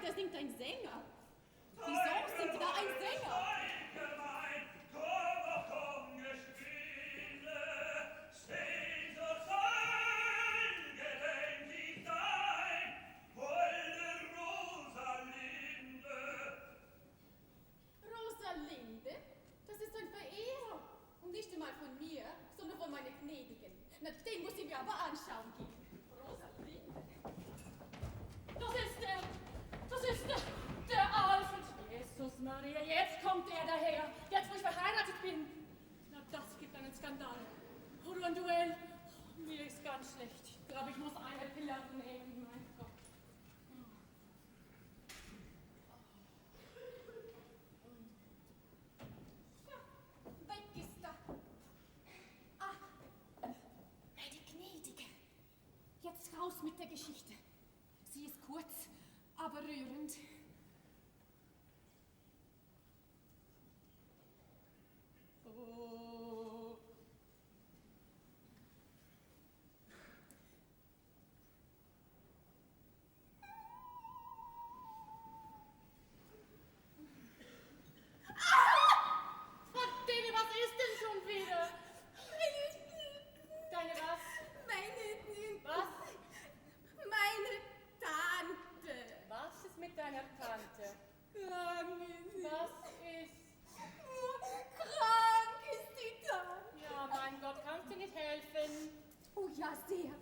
Da singt ein Sänger. Wieso singt da ein Sänger? Rosalinde? Das ist ein Verehrer. Und nicht einmal von mir, sondern von meiner Gnädigen. Na, den muss ich mir aber anschauen gehen. Rosalinde. Das ist der Alfred. Jesus Maria, jetzt kommt er daher. Jetzt, wo ich verheiratet bin. Na, das gibt einen Skandal. Oder ein Duell. Mir ist ganz schlecht. Ich glaube, ich muss eine Pille nehmen. Mein Gott. Ja, weg ist er. Ah, meine Gnädige. Jetzt raus mit der Geschichte. Sie ist kurz, aber rührend. Oh. Verdammt, was ist denn schon wieder? Deine was? Was? Meine Tante. Was ist mit deiner Tante? Was ist? Krank ist die Tante. Ja, mein Gott, kannst du nicht helfen? Oh ja, sehr.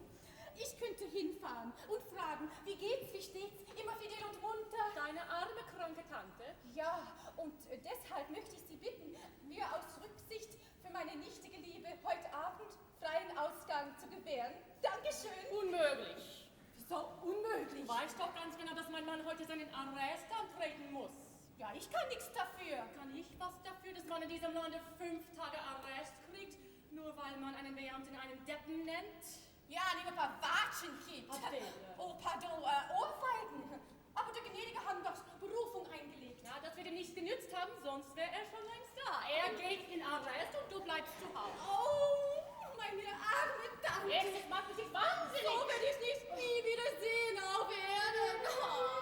Ich könnte hinfahren und fragen, wie geht's, wie steht's? Immer fidel und munter. Deine arme, kranke Tante? Ja, und deshalb möchte ich Sie bitten, mir aus Rücksicht für meine nichtige Liebe heute Abend freien Ausgang zu gewähren. Dankeschön. Unmöglich. So unmöglich. Du weißt doch ganz genau, dass mein Mann heute seinen Arrest antreten muss. Ja, ich kann nichts dafür. Kann ich was dafür, dass man in diesem Lande 5 Tage Arrest kriegt, nur weil man einen Beamten einen Deppen nennt? Ja, lieber paar Watschen gibt. Adele. Oh, pardon, Ohrfeigen. Aber der Gnädige hat doch Berufung eingelegt. Ja, das wird ihm nichts genützt haben, sonst wäre er schon längst da. Er geht in Arrest und du bleibst zu Hause. Oh, meine arme Tante. Das macht mich wahnsinnig. So werde ich dich nie wieder sehen auf Erden. Oh,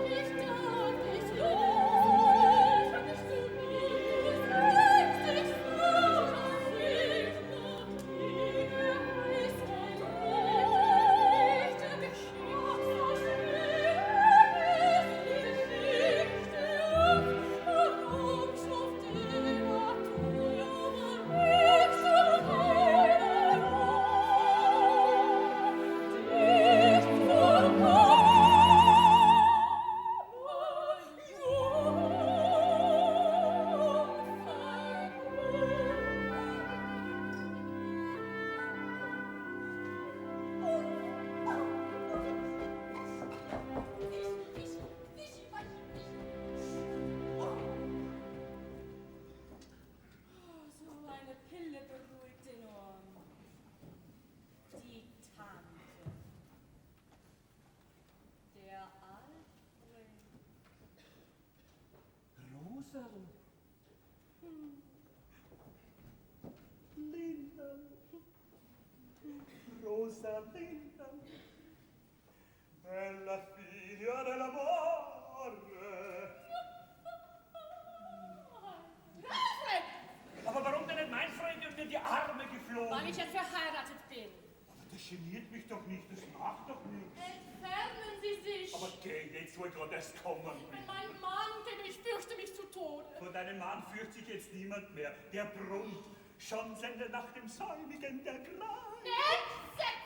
ich darf dich los. Ich Bella figlia dell'amore. Alfred! Aber warum denn nicht mein Freund und mir die Arme geflogen? Weil ich jetzt verheiratet bin. Das geniert mich doch nicht, das macht doch nichts. Entfernen Sie sich! Aber geh, jetzt soll gerade erst kommen. Wenn mein Mann, denn ich fürchte mich zu Tode. Vor deinem Mann fürchtet sich jetzt niemand mehr. Der brummt. Schon sendet nach dem Säumigen der Greif.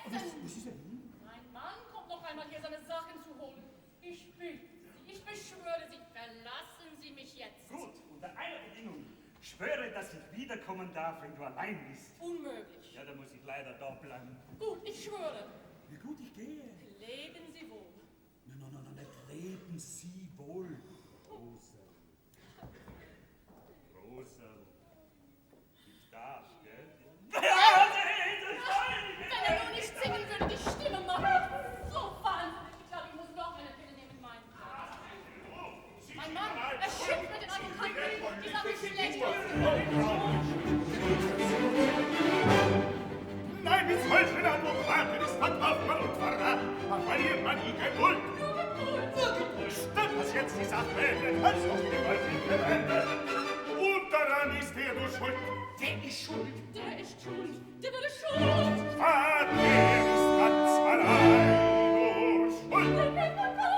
Entsetzen! Was ist denn? Mein Mann kommt noch einmal hier seine Sachen zu holen. Ich bitte Sie, ich beschwöre Sie, verlassen Sie mich jetzt. Gut, unter einer Bedingung. Schwöre, dass ich wiederkommen darf, wenn du allein bist. Unmöglich. Ja, da muss ich leider da bleiben. Gut, ich schwöre. Wie gut ich gehe. Leben Sie wohl. Nein, nicht leben Sie wohl. Rosel. Rosel. Ich darf, gell? Wenn er nur nicht singen würde, die Stimme macht so wahnsinnig. Ich glaube, ich muss noch eine Pille nehmen, mein Mann, er schimpft mit den Advokaten. Die sagen schlecht Nein, mit solchen Advokaten ist verkauft und verraten. Da verliert man die Geduld. Stimmt das jetzt die Sache? Als auf die Gewalt gewendet. Und daran ist er nur schuld. Der ist schuld. Der ist schuld. Der würde schuld. Der ist ganz allein nur schuld.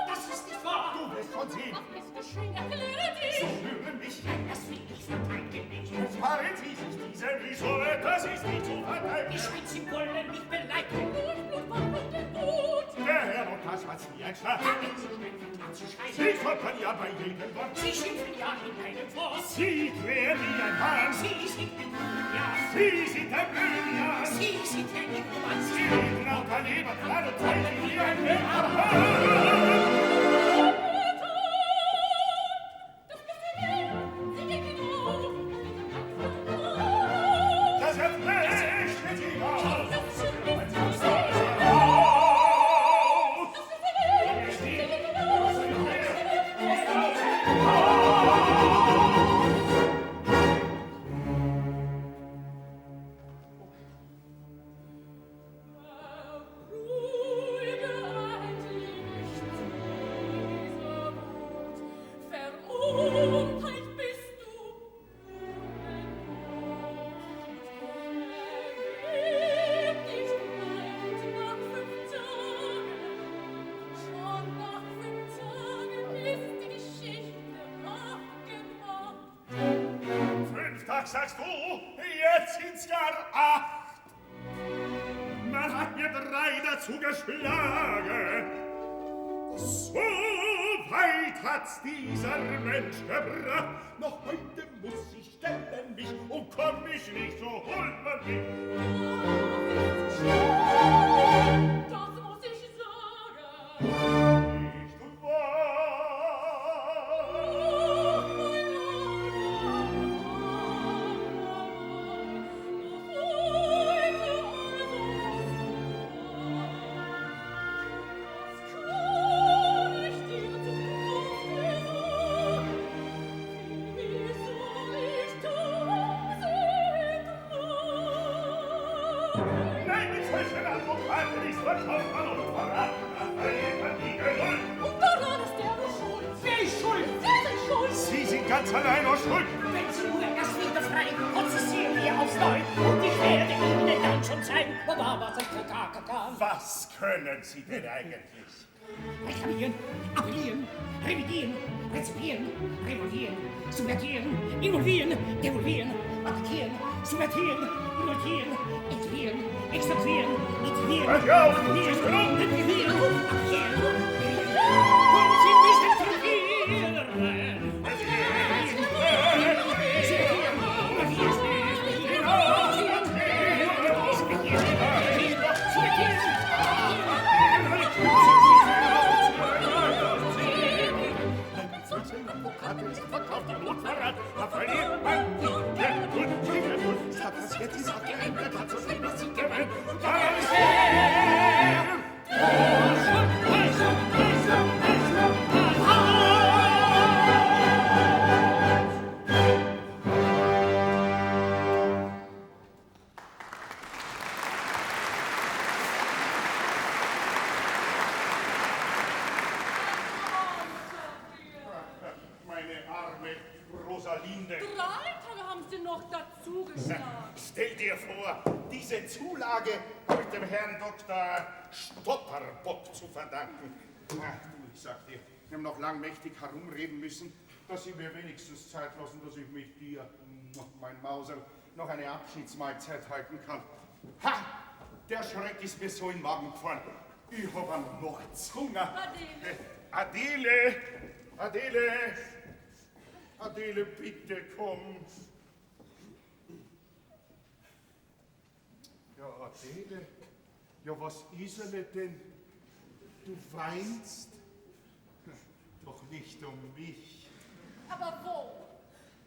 Das ist nicht wahr. Du wirst schon sehen. Was ist geschehen? Erkläre dich. So hören mich ein, das will ich verteidigen nicht. Sparen Sie sich diese Mühe, das ist nicht zu verteidigen. Ich will Sie wollen nicht beleidigen. Blut, warum denn Blut? Der Herr Notar schwatzt wie ein Schlag. Haben Sie schmecken anzuschreien. Sie folgen ja bei jedem Wort. Sie schimpfen ja in einem Wort. Sie quälen wie ein Hahn. Sie sind ein Brilliant. Sie sind der Brilliant. Sie sind der Ignoranz. Sie reden auch daneben, alle Zeichen wie ein Wetter. Das erflecht Sie auf. Sagst du, jetzt sind's gar 8. Man hat mir 3 dazu geschlagen. So weit hat's dieser Mensch gebracht. Noch heute muss ich stellen mich und komm mich nicht, so holt man mich. Das muss ich sagen. Nicht und wahr. Nein, mit solchen Advokaten ist verkauft man und verraten. Da verliert man die Geduld. Und daran ist der nur schuld. Wer ist schuld? Sie sind schuld. Sie sind ganz allein aus Schuld. Wenn Sie nur erst wieder frei prozessieren wir aufs Neue. Und ich werde Ihnen dann schon zeigen, was ich kann. Was können Sie denn eigentlich? Reklamieren, appellieren, revidieren, rezipieren, revolvieren, subvertieren, involvieren, devolvieren, attackieren, subvertieren, involvieren, integrieren, extrahieren, integrieren, Hört auf, es ist genug. integrieren, attackieren, und Sie müssen probieren. Advokaten ist verkauft im Notverrat. Da verliert man die Geduld. Die Geduld hat das jetzt die Sache geändert, hat so viel, was sie gewöhnt. Da ist er! Anschlag. Stell dir vor, diese Zulage habe ich dem Herrn Dr. Stotterbock zu verdanken. Ach, du, ich sag dir, wir haben noch lang mächtig herumreden müssen, dass Sie mir wenigstens Zeit lassen, dass ich mit dir, mein Mauserl, noch eine Abschiedsmahlzeit halten kann. Ha! Der Schreck ist mir so in den Magen gefahren. Ich hab einen Mordshunger. Adele. Adele, bitte komm. Ja, Adele, ja, was ist er denn? Du weinst? Doch nicht um mich. Aber wo?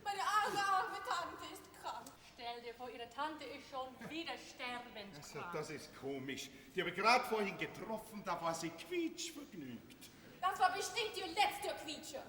Meine arme Tante ist krank. Stell dir vor, ihre Tante ist schon wieder sterbend Also, krank. das ist komisch. Die habe ich gerade vorhin getroffen, da war sie quietschvergnügt. Das war bestimmt ihr letzter Quietscher.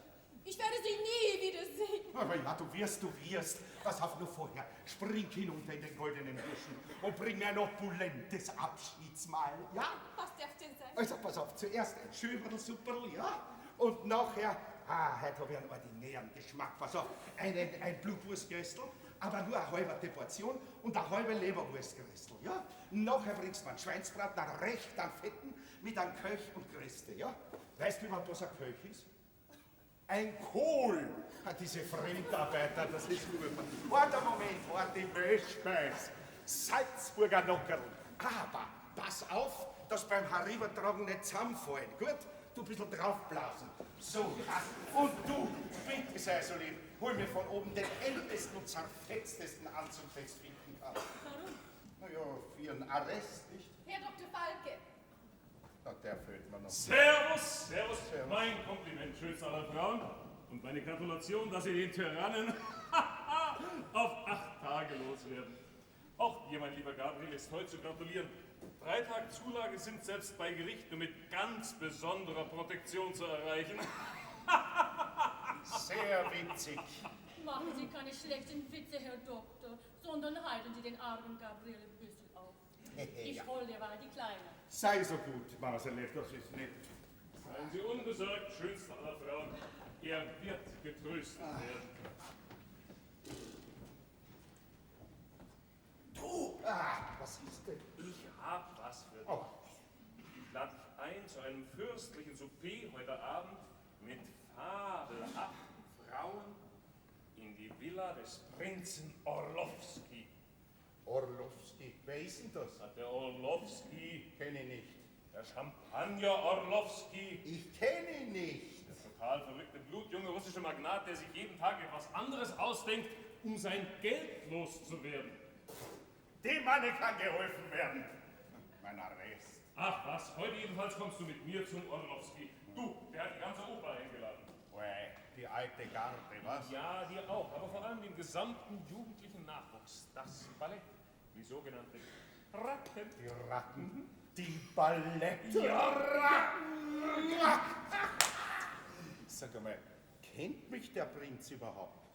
Ich werde sie nie wiedersehen. Aber ja, du wirst. Pass auf nur vorher. Spring hinunter in den goldenen Buschen und bring mir ein opulentes Abschiedsmahl, ja? Was darf denn sein? Also, pass auf, zuerst ein Schöberl-Supperl, ja? Und nachher, heute habe ich einen ordinären Geschmack. Pass auf, ein Blutwurstgrästel, aber nur eine halbe Portion und eine halbe Leberwurstgrästel, ja? Nachher bringst du einen Schweinsbraten, einen recht an Fetten, mit einem Köch und Gräste, ja? Weißt du überhaupt, was ein Köch ist? Ein Kohl, diese Fremdarbeiter, das ist über. Warte einen Moment, warte, Milchspeis, Salzburger Nockerl. Aber pass auf, dass beim Herübertragen nicht zusammenfallen, gut? Du ein bisschen draufblasen. So, ja. Und du, bitte sei so lieb, hol mir von oben den ältesten und zerfetztesten Anzug, den ich finden kann. Warum? Naja, für einen Arrest, nicht? Herr Dr. Falke. Na, der fehlt mir noch. Servus, servus. Mein Kompliment, schönste aller Frauen. Und meine Gratulation, dass Sie den Tyrannen auf 8 Tage loswerden. Auch dir, mein lieber Gabriel, ist heute zu gratulieren. 3 Tage Zulage sind selbst bei Gericht nur mit ganz besonderer Protektion zu erreichen. Sehr witzig. Machen Sie keine schlechten Witze, Herr Doktor, sondern halten Sie den armen Gabriel ein bisschen auf. Ich hol dir mal die Kleine. Sei so gut, Marcel, das ist nett. Seien Sie unbesorgt, schönste aller Frauen. Er wird getröstet werden. Du, was ist denn? Ich hab was für dich. Oh. Ich lade dich ein zu einem fürstlichen Souper heute Abend mit fabelhaften Frauen in die Villa des Prinzen Orlowski. Orlowski, wer ist denn das? Der Orlowski, Kenne ich nicht. der Champagner Orlowski, Ich kenne ihn nicht. der total verrückte, blutjunge russische Magnat, der sich jeden Tag etwas anderes ausdenkt, um sein Geld loszuwerden. Dem Manne kann geholfen werden. Mein Arrest. Ach was, heute jedenfalls kommst du mit mir zum Orlowski. Du, der hat die ganze Oper eingeladen. Die alte Garde, was? Ja, dir auch, aber vor allem den gesamten jugendlichen Nachwuchs. Das Ballett, die sogenannte Ratten. Die Ratten. Die Ballette. Ratten. Sag mal, kennt mich der Prinz überhaupt?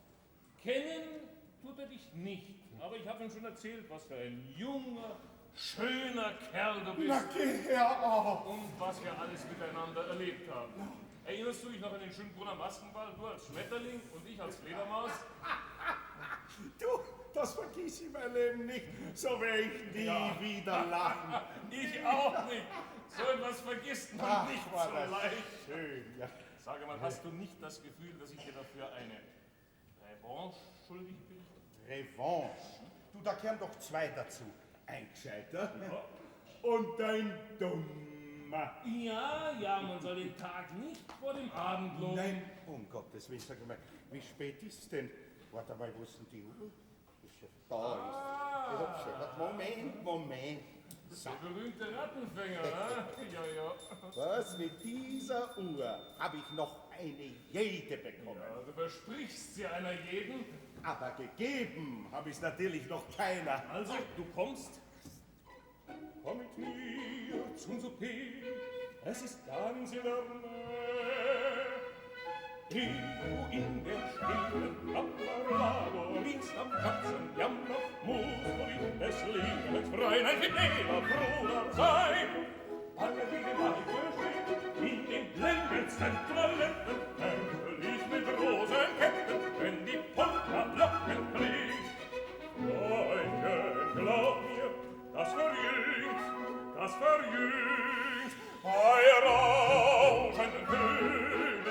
Kennen tut er dich nicht, aber ich habe ihm schon erzählt, was für ein junger, schöner Kerl du bist. Na, geh her auf. Und was wir alles miteinander erlebt haben. Erinnerst du dich noch an den Schönbrunner Maskenball? Du als Schmetterling und ich als Fledermaus? Du, das vergiss ich mein Leben nicht. So werde ich nie wieder lachen. Ich auch nicht. So etwas vergisst man Ach, nicht war so das leicht. schön, ja. Sage mal, hast du nicht das Gefühl, dass ich dir dafür eine Revanche schuldig bin? Revanche. Du, da gehören doch 2 dazu. Ein Gescheiter und ein Dummer. Ja, man soll den Tag nicht vor dem Abend loben. Nein, um Gottes Willen, sag mal, wie spät ist es denn? Warte mal, wo ist denn die Uhr? Ist ja da. Ich hab schon. Moment. So. Der berühmte Rattenfänger, ja. Was, mit dieser Uhr habe ich noch eine jede bekommen. Ja, du versprichst sie einer jeden. Aber gegeben habe ich es natürlich noch keiner. Also, du kommst. Komm mit mir zum Souper, es ist ganz in der Nähe. Du in der stillen Kammer, liegst am Katzenjammer, musst du dich des Lebens freuen, ein fideler Bruder sein. Alle die Leiche steht in den blendendsten Toiletten, herrlich mit Rosenketten, wenn die Polka-Glocken klingt. dünkt, bei rauschenden Höhlen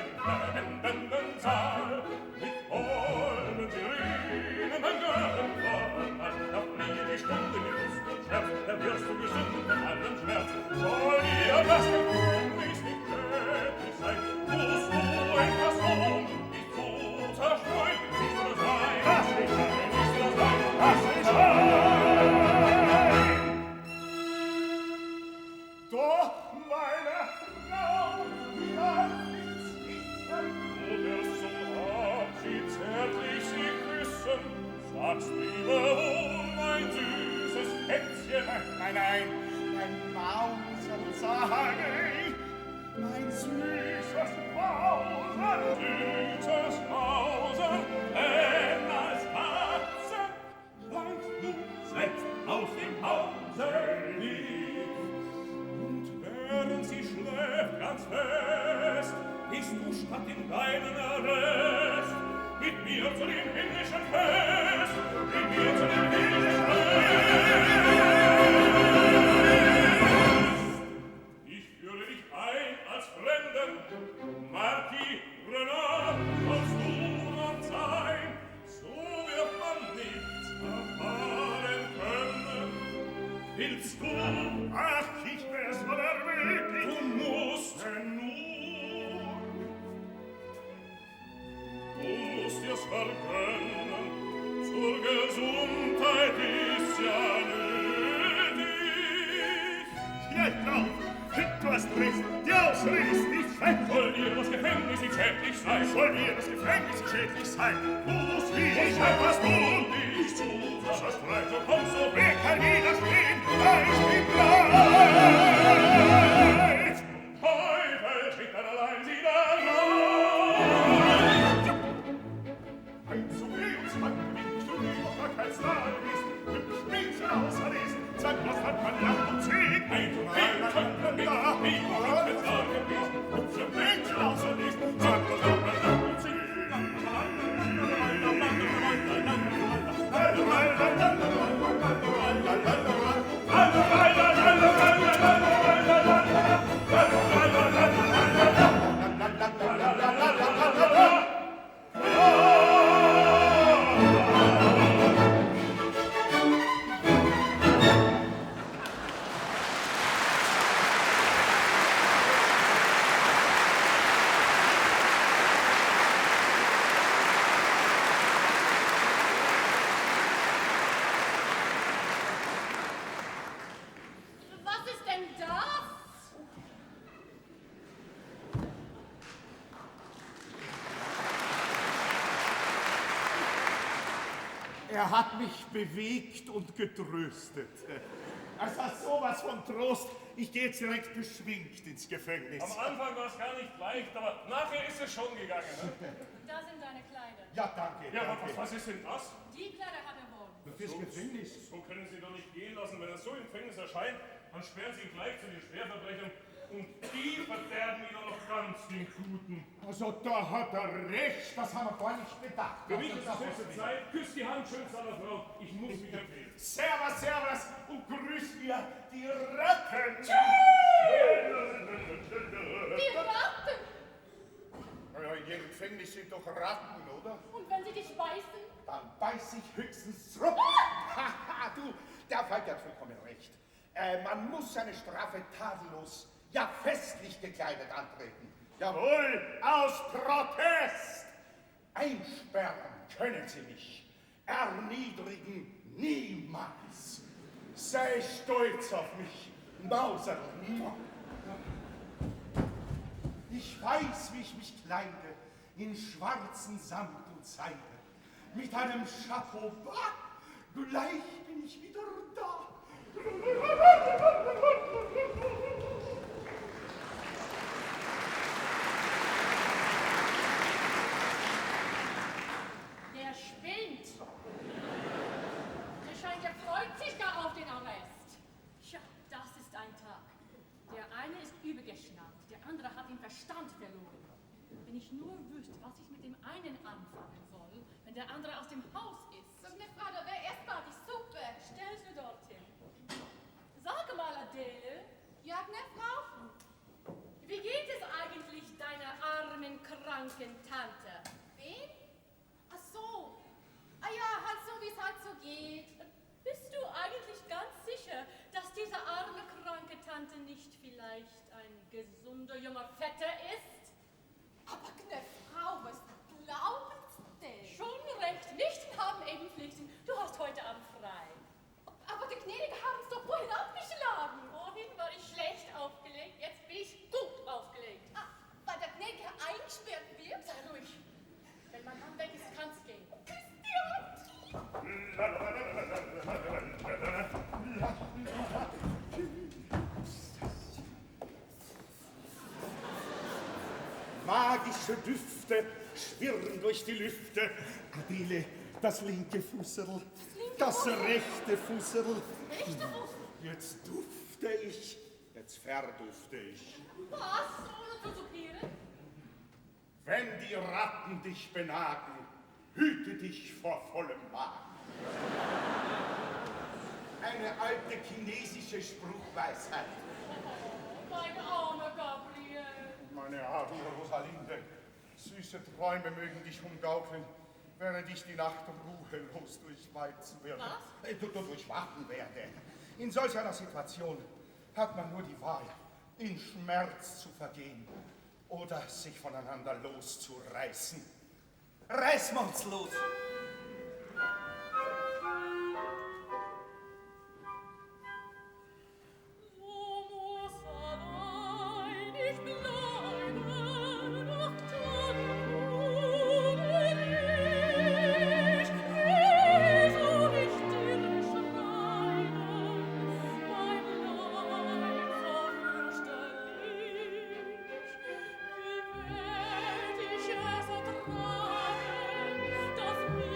im blendenden Saal, mit holden Sirenen beim Göttenfall, auf nie die Stunde mit Lust und Schmerz, da wirst du gesund von allem Schmerz. Soll dir das Gefängnis nicht tödlich sein, tust du etwas dich zu zerstreuen, nicht nur das Wein, das nicht sein, nicht nur das Wein, das nicht sein. Doch, meine Frau, ja, du wirst zum Abschied zärtlich sie küssen, sagst lieber mein süßes Kätzchen. Nein, mein Mauser, sag ich, mein süßes Mauser. Süßes Mauser, denn als Katze bleibst du selbst aus dem Hause lieb. Und während sie schläft ganz fest, bist du statt in deinen Arrest mit mir zu dem himmlischen Fest, mit mir zu dem himmlischen Fest. Ich führe dich ein als Fremden, Marquis Renard, sollst du noch sein, so wird man nichts erfahren können. Willst du? Ach, ich wär's oder wirklich. Du musst. Denn nur. Du musst dir's vergönnen, zur Gesundheit ist ja nötig. Ja, drauf. Du hast recht, die Ausrede ist nicht fein. Soll dir das Gefängnis nicht schädlich sein? Soll dir das Gefängnis schädlich sein? Du musst wie Ich etwas tun, dich zu zerstreuen, so komm so. Wer kann widerstehen? Da ist die Blei! Teufel schickt dann allein sie da rein. Ein zu Lebenszweck gewinnt, du lieber Kanzler bist, hübsch Mädchen außer Lesen, sag, was hat man Land und Segen? Ein Teufel gewinnt, lieber Kanzler bist, hübsch Mädchen außer Lesen, sag, was hat man Land und Segen? Was ist denn das? Er hat mich bewegt und getröstet. Es hat sowas von Trost. Ich gehe jetzt direkt beschwingt ins Gefängnis. Am Anfang war es gar nicht leicht, aber nachher ist es schon gegangen. Ne? Da sind deine Kleider. Ja, danke. Ja, aber danke. was ist denn das? Die Kleider hat er wohl. Fürs Gefängnis. So können Sie doch nicht gehen lassen. Wenn er so im Gefängnis erscheint, dann sperren Sie ihn gleich zu den Schwerverbrechern. Und die verderben ihn auch noch ganz den Guten. Also, da hat er recht. Das haben wir gar nicht bedacht. Für mich ist es höchste Zeit. Küsst die Hand schön seiner Frau. Ich muss mich empfehlen. Servus, servus und grüß dir die Ratten. Die Ratten! Ja, in jedem Gefängnis sind doch Ratten, oder? Und wenn sie dich beißen? Dann beiß ich höchstens zurück. Haha, du, der Falk hat vollkommen recht. Man muss seine Strafe tadellos, ja festlich gekleidet antreten. Jawohl, aus Protest. Einsperren können Sie mich, erniedrigen niemals. Sei stolz auf mich, Mauser. Ich weiß, wie ich mich kleide, in schwarzen Samt und Seide. Mit einem Chapeau bas, gleich bin ich wieder da. Der spinnt. Der scheint, er freut sich gar auf den Arrest. Tja, das ist ein Tag. Der eine ist übergeschnappt, der andere hat den Verstand verloren. Wenn ich nur wüsste, was ich mit dem einen anfangen soll, wenn der andere aus dem Haus ist. So, eine Frau, da wäre erstmal die Suppe. Stell's mir dorthin. Sag mal, Adele. Ja, Gnef, kranken Tante. Wen? Ach so. Ah ja, halt so, wie es halt so geht. Bist du eigentlich ganz sicher, dass diese arme, kranke Tante nicht vielleicht ein gesunder, junger Vetter ist? Aber gnä Frau, was glauben Sie denn? Schon recht, Nichten haben eben Pflichten. Du hast heute Abend frei. Aber die Gnädige haben es doch vorhin abgeschlagen. Vorhin war ich schlecht aufgelegt, jetzt bin ich gut aufgelegt. Ah, weil der Gnädige eingesperrt wird? Sei ruhig. Wenn mein Mann weg ist, kann's gehen. Magische Düfte schwirren durch die Lüfte. Adele, das linke Fusserl, das rechte Fusserl. Rechte Fuß? Jetzt dufte ich, jetzt verdufte ich. Was? Ohne zu soupieren? Wenn die Ratten dich benagen, hüte dich vor vollem Magen. Eine alte chinesische Spruchweisheit. Mein armer Gabriel. Meine arme Rosalinde, süße Träume mögen dich umgaukeln, während ich die Nacht ruhelos durchweizen werde. Was? Durchwachen werde. In solch einer Situation hat man nur die Wahl, in Schmerz zu vergehen oder sich voneinander loszureißen. Reißen wir uns los! Dass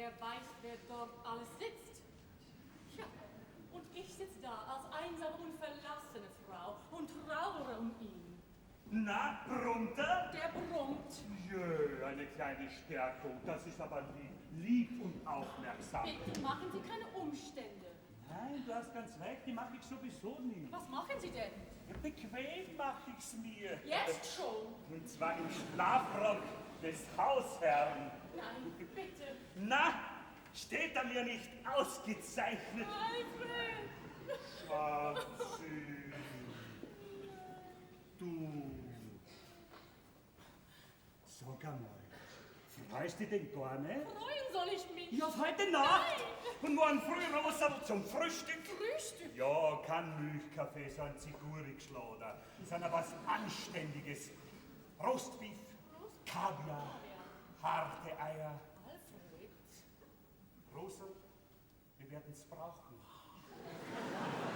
wer weiß, wer dort alles sitzt. Ja, und ich sitze da als einsame und verlassene Frau und trauere um ihn. Na, brummt er? Der brummt. Jö, eine kleine Stärkung, das ist aber lieb und aufmerksam. Bitte machen Sie keine Umstände. Nein, du hast ganz recht, die mache ich sowieso nie. Was machen Sie denn? Bequem mache ich's mir. Jetzt schon? Und zwar im Schlafrock des Hausherrn. Nein, bitte. Na, steht er mir nicht ausgezeichnet? Alfred! Schatzi, du. Sag einmal, freust du dich denn gar nicht? Freuen soll ich mich? Ja, auf heute Nacht. Nein. Und morgen früh raus zum Frühstück. Frühstück? Ja, kein Milchkaffee, so ein Zigurigschlader, sondern was Anständiges. Rostbeef, Kaviar, harte Eier. Alfred? Rosel, wir werden's brauchen.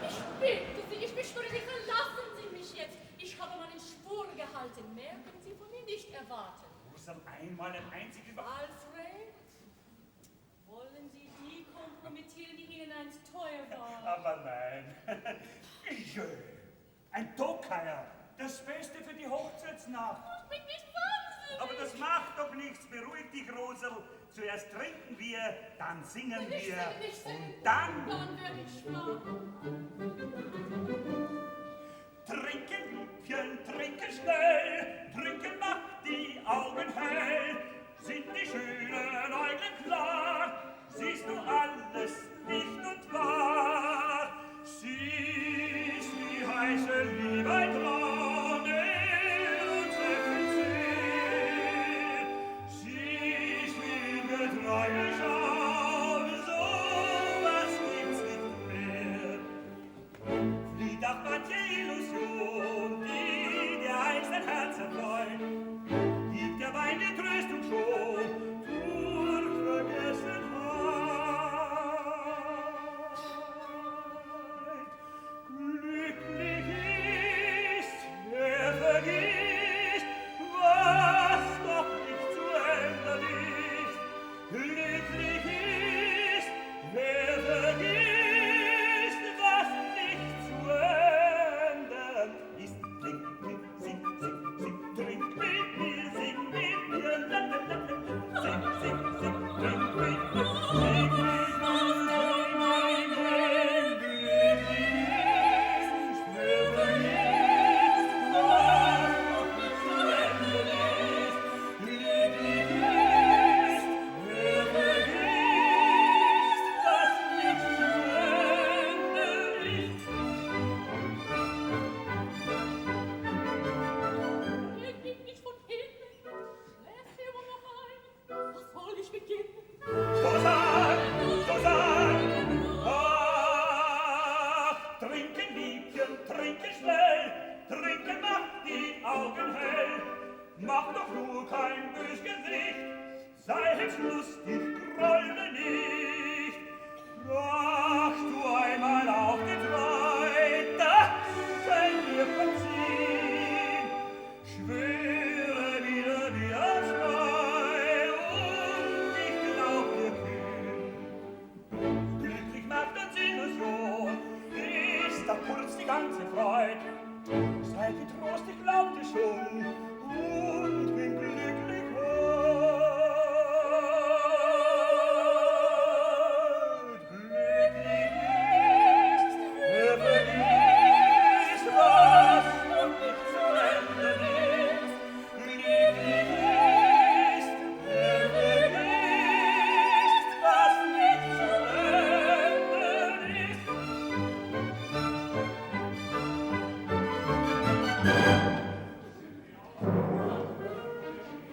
Ich bitte Sie, ich beschwöre, verlassen Sie mich jetzt. Ich habe meinen Schwur gehalten. Mehr können Sie von mir nicht erwarten. Rosel, einmal ein einziges Mal. Alfred, wollen Sie die kompromittieren, die Ihnen einst teuer waren? Aber nein. Jö, ein Tokaier, das Beste für die Hochzeitsnacht. Ich bin nicht wahnsinnig. Aber das macht doch nichts. Beruhig dich, Rosel. Zuerst trinken wir, dann singen Ich wir singe nicht singen. und dann Dann werde ich schlafen. trinken, Liebchen, trinke schnell. Trinken macht die Augen hell. Sind die schönen Äuglein klar, siehst du alles nicht und wahr. Siehst die heiße Liebe ein Traum in unsere Seel. Siehst, wie getreu ich auf, so was gibt's nicht mehr. Flieht auch manche Illusion, die dir einst dein Herz erfreut, gibt dir meine Tröstung schon durch Vergessenheit. Glücklich ist, wer vergisst, was doch nicht zu ändern ist. Glücklich ist, wer vergisst, was nicht zu ändern ist. Trink mit, sing, sing, sing, trink mit mir, sing mit mir, la la la la. Sing, sing, sing, trink mit mir, sing mit mir, Leg mich nicht von hinten. Schläft immer noch ein. Was soll ich beginnen? So sein, ach, trinken, Liebchen, trinke schnell, trinken macht die Augen hell, mach doch nur kein bös Gesicht, sei jetzt lustig, grolle nicht, ach, du einmal auf den Treu, das sei mir verziehen, schwöre wieder wie aufs Neu, und ich glaub dir kühn. Glücklich macht uns Illusion, ist da kurz die ganze Freud. Sei getrost, ich glaub dir schon, und bin glücklich heut. Glücklich ist, wer vergisst, was noch nicht zu ändern ist. Glücklich ist, wer vergisst, was nicht zu ändern ist.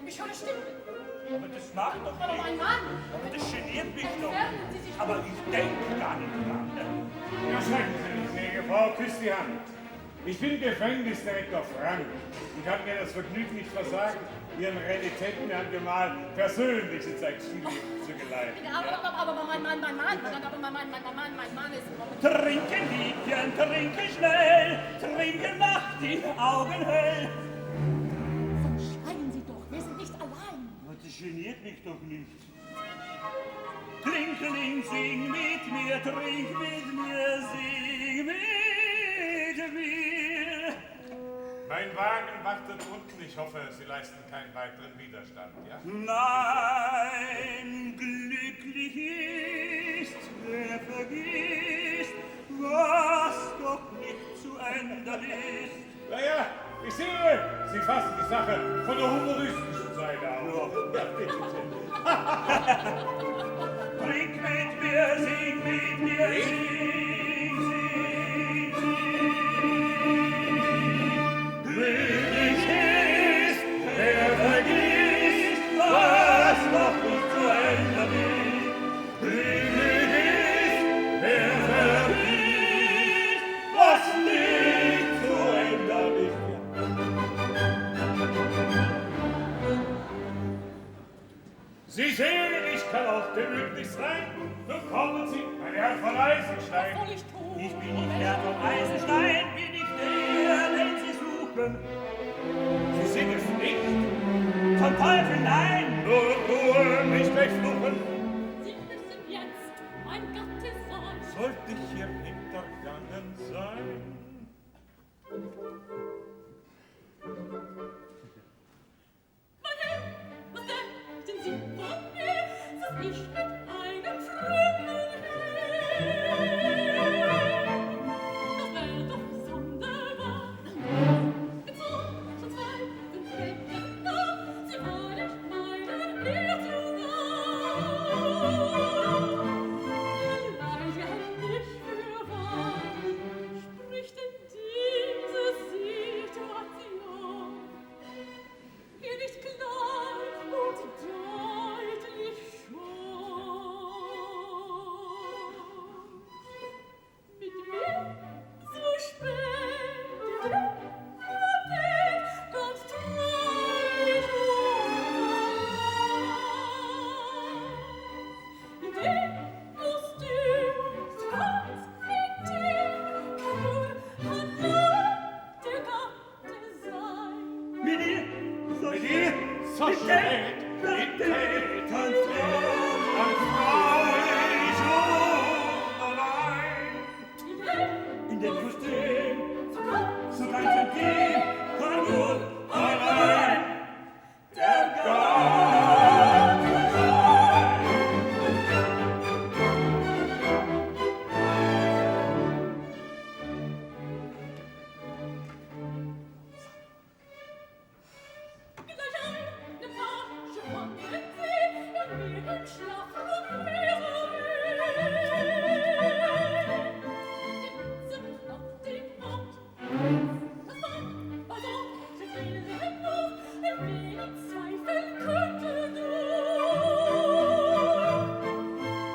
Ich höre Stimmen. Aber das macht doch Aber mein Mann. Aber das geniert mich doch. Entfernen Sie sich. Aber ich denke gar nicht dran. Ja, schrecken Sie nicht, gnädige Frau, küsst die Hand. Ich bin Gefängnisdirektor Frank und kann mir das Vergnügen nicht versagen, Ihren renitenten Herrn Gemahl persönlich in sein Stillleben zu geleiten. Aber mein Mann ist... Trinken, Liebchen, trinke schnell. Trinken macht die Augen hell. Schweigen Sie doch, wir sind nicht allein. Das geniert mich doch nicht. Schmetterling, sing mit mir, trink mit mir, sing mit mir. Mein Wagen wartet unten. Ich hoffe, Sie leisten keinen weiteren Widerstand, ja? Nein, glücklich ist, wer vergisst, was doch nicht zu ändern ist. Naja, ich sehe, Sie fassen die Sache von der humoristischen Seite auf. Ja, bitte. Trink mit mir, sing mit mir, sing, sing, sing. Glücklich ist, wer vergisst, was noch nicht zu ändern ist. Glücklich ist, wer vergisst, was nicht zu ändern ist. Sie sehen, ich kann auch gemütlich sein. Nun kommen Sie, mein Herr von Eisenstein. Was soll ich tun? Ich bin nicht Herr von Eisenstein, bin ich der, den Sie suchen. Sie sind es nicht. Vom Teufel nein, nur Ruhe, nicht wegfluchen. Sie müssen jetzt mein Gatte sein. Sollte ich hier hintergangen sein? Mein Herr, was denken Sie von mir, dass ich mit einem Fremden das wär doch sonderbar. Mit so zweiten Fremden noch, sie war nicht meiner Irrtum Leid ja nicht für wahr, spricht denn diese Situation mir nicht klar und deutlich schon. Mit mir so spät ganz traurig und allein. Musst du so ganz mit dir nur allein der Gatte sein. Mit dir, so Mit dir, so spät, mit dir, tanzt an Frau ich allein. in dem Kostüm, so ganz intim, kann nur allein der Gatte sein. Gleich eine Page von den See und mir im Schlaf und Sind auf dem Mond. Was war, also, sie will noch ein wenig zweifeln könnte nur.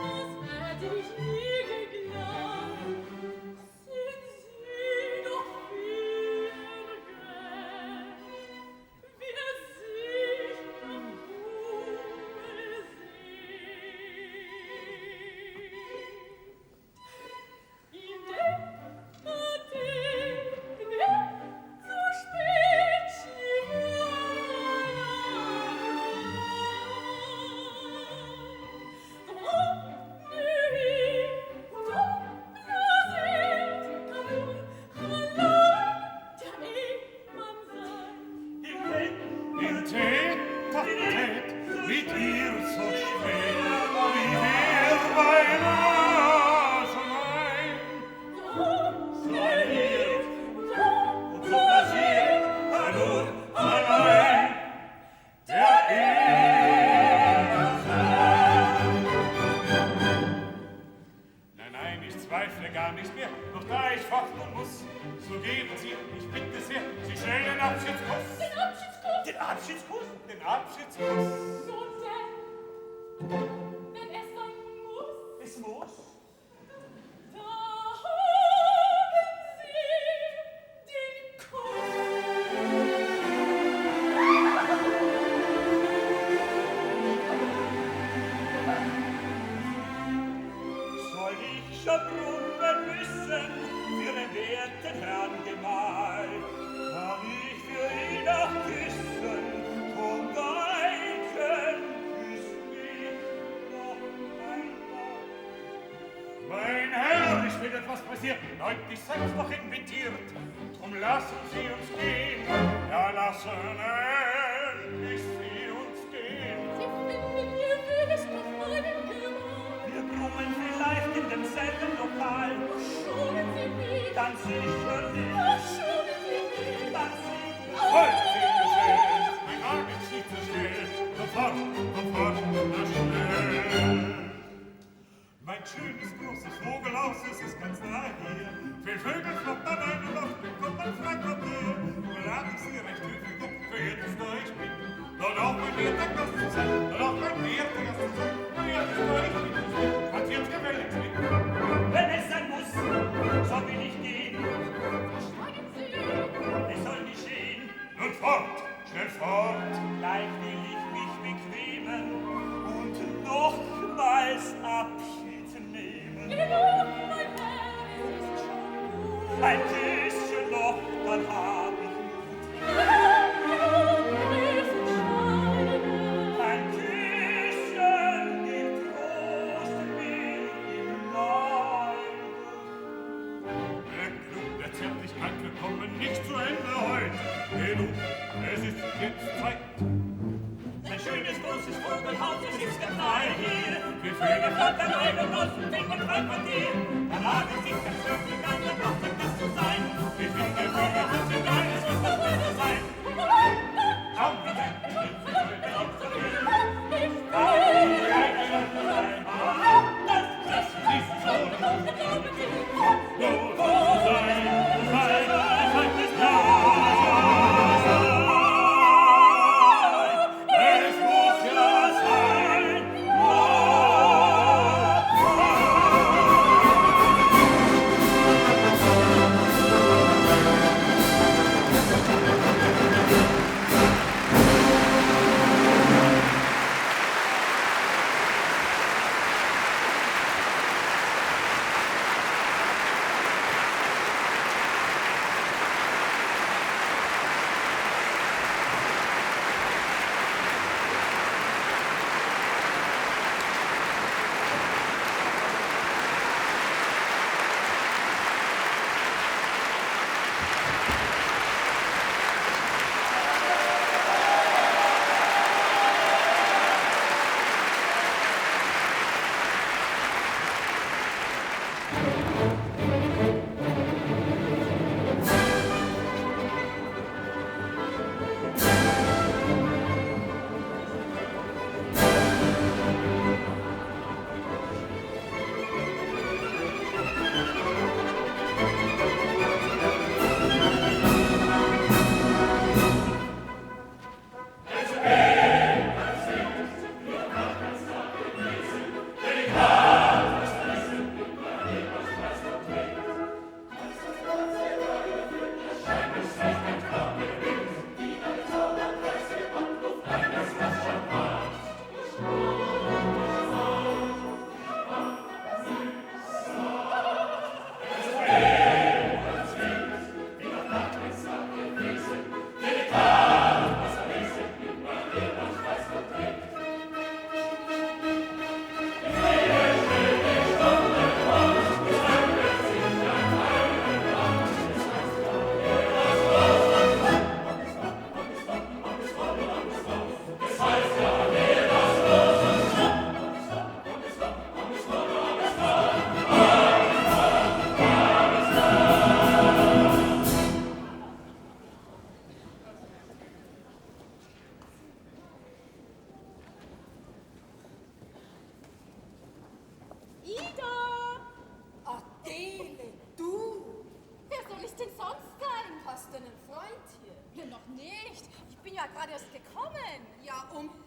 Das hätte ich nie geglaubt. Sind sie doch vergärt. Wie er sich noch umsieht. In der Matinee so spät schien so unruhig und unblasert kann nur allein der Ehemann sein. Im Tät, mit ihr so spät, wie wir beinahe sein. So verliebt Und so passiert, kann nur allein der Ehemann sein. Nein, ich zweifle gar nicht mehr, doch da ich fort nun muss, so geben Sie, ich bitte sehr, Sie schnell den Abschiedskuss. den Abschiedskuss. Den Abschiedskuss? Den Abschiedskuss. So denn, wenn es sein muss, Es muss. da haben Sie den Soll ich schon brummen müssen für den werten Herrn Gemahl? Kann ich für ihn auch küssen? Drum Weibchen, küss mich noch einmal. Mein Herr, ist wieder etwas passiert. Leute, ich sag's doch invitiert. Drum lassen Sie uns gehen. Ja, lassen endlich Sie uns gehen. Sie finden, ihr wisst auf meinem Gemach. Wir brummen vielleicht in demselben Lokal. Schonen Sie mich. Dann sicher nicht. Schonen Sie mich. Dann sicher Halt, Sie geschehen. Mein Arm ist nicht so schnell. Sofort, na schnell. Mein schönes, großes Vogelhaus, es ist ganz nah hier. Viel Vögel flottern eine Luft, bekommt man Freiquartier. Lade ich Sie recht höflich um, verehrtes Deutschbild. Dort auch mein werter Gast zu sein, dort auch mein werter Gast zu sein. Verehrtes Deutschbild, quartiert's gefälligst mit. Wenn es sein muss, so will ich gehen. Verschweigen Sie. Es soll geschehen. Nun fort, schnell fort. Gleich will ich mich bequemen und nochmals Abschied nehmen. Genug, mein Herr, es ist schon gut. Ein Küsschen noch, dann hab ich Mut. Wir verschweigen. Ein Küsschen gibt Trost mir im Leid. Der Club der Zärtlichkeit, wir kommen nicht zu Ende heut. Genug, es ist jetzt Zeit. Ein schönes, großes Vogelhaus, es ist ganz nahe hier. Wir Vögel flattern ein und aus dem Weg und Freiquartier. Da lade sich ganz höflich an, dann doch das zu sein. Wir finden wir Vögel sind so geil, es muss das Böse sein. Komm, wir denken, wir sind wir auch zu viel. Komm, wir denken, wir sind sein. Das ist so, wo sein, ist klar. Es muss ja sein.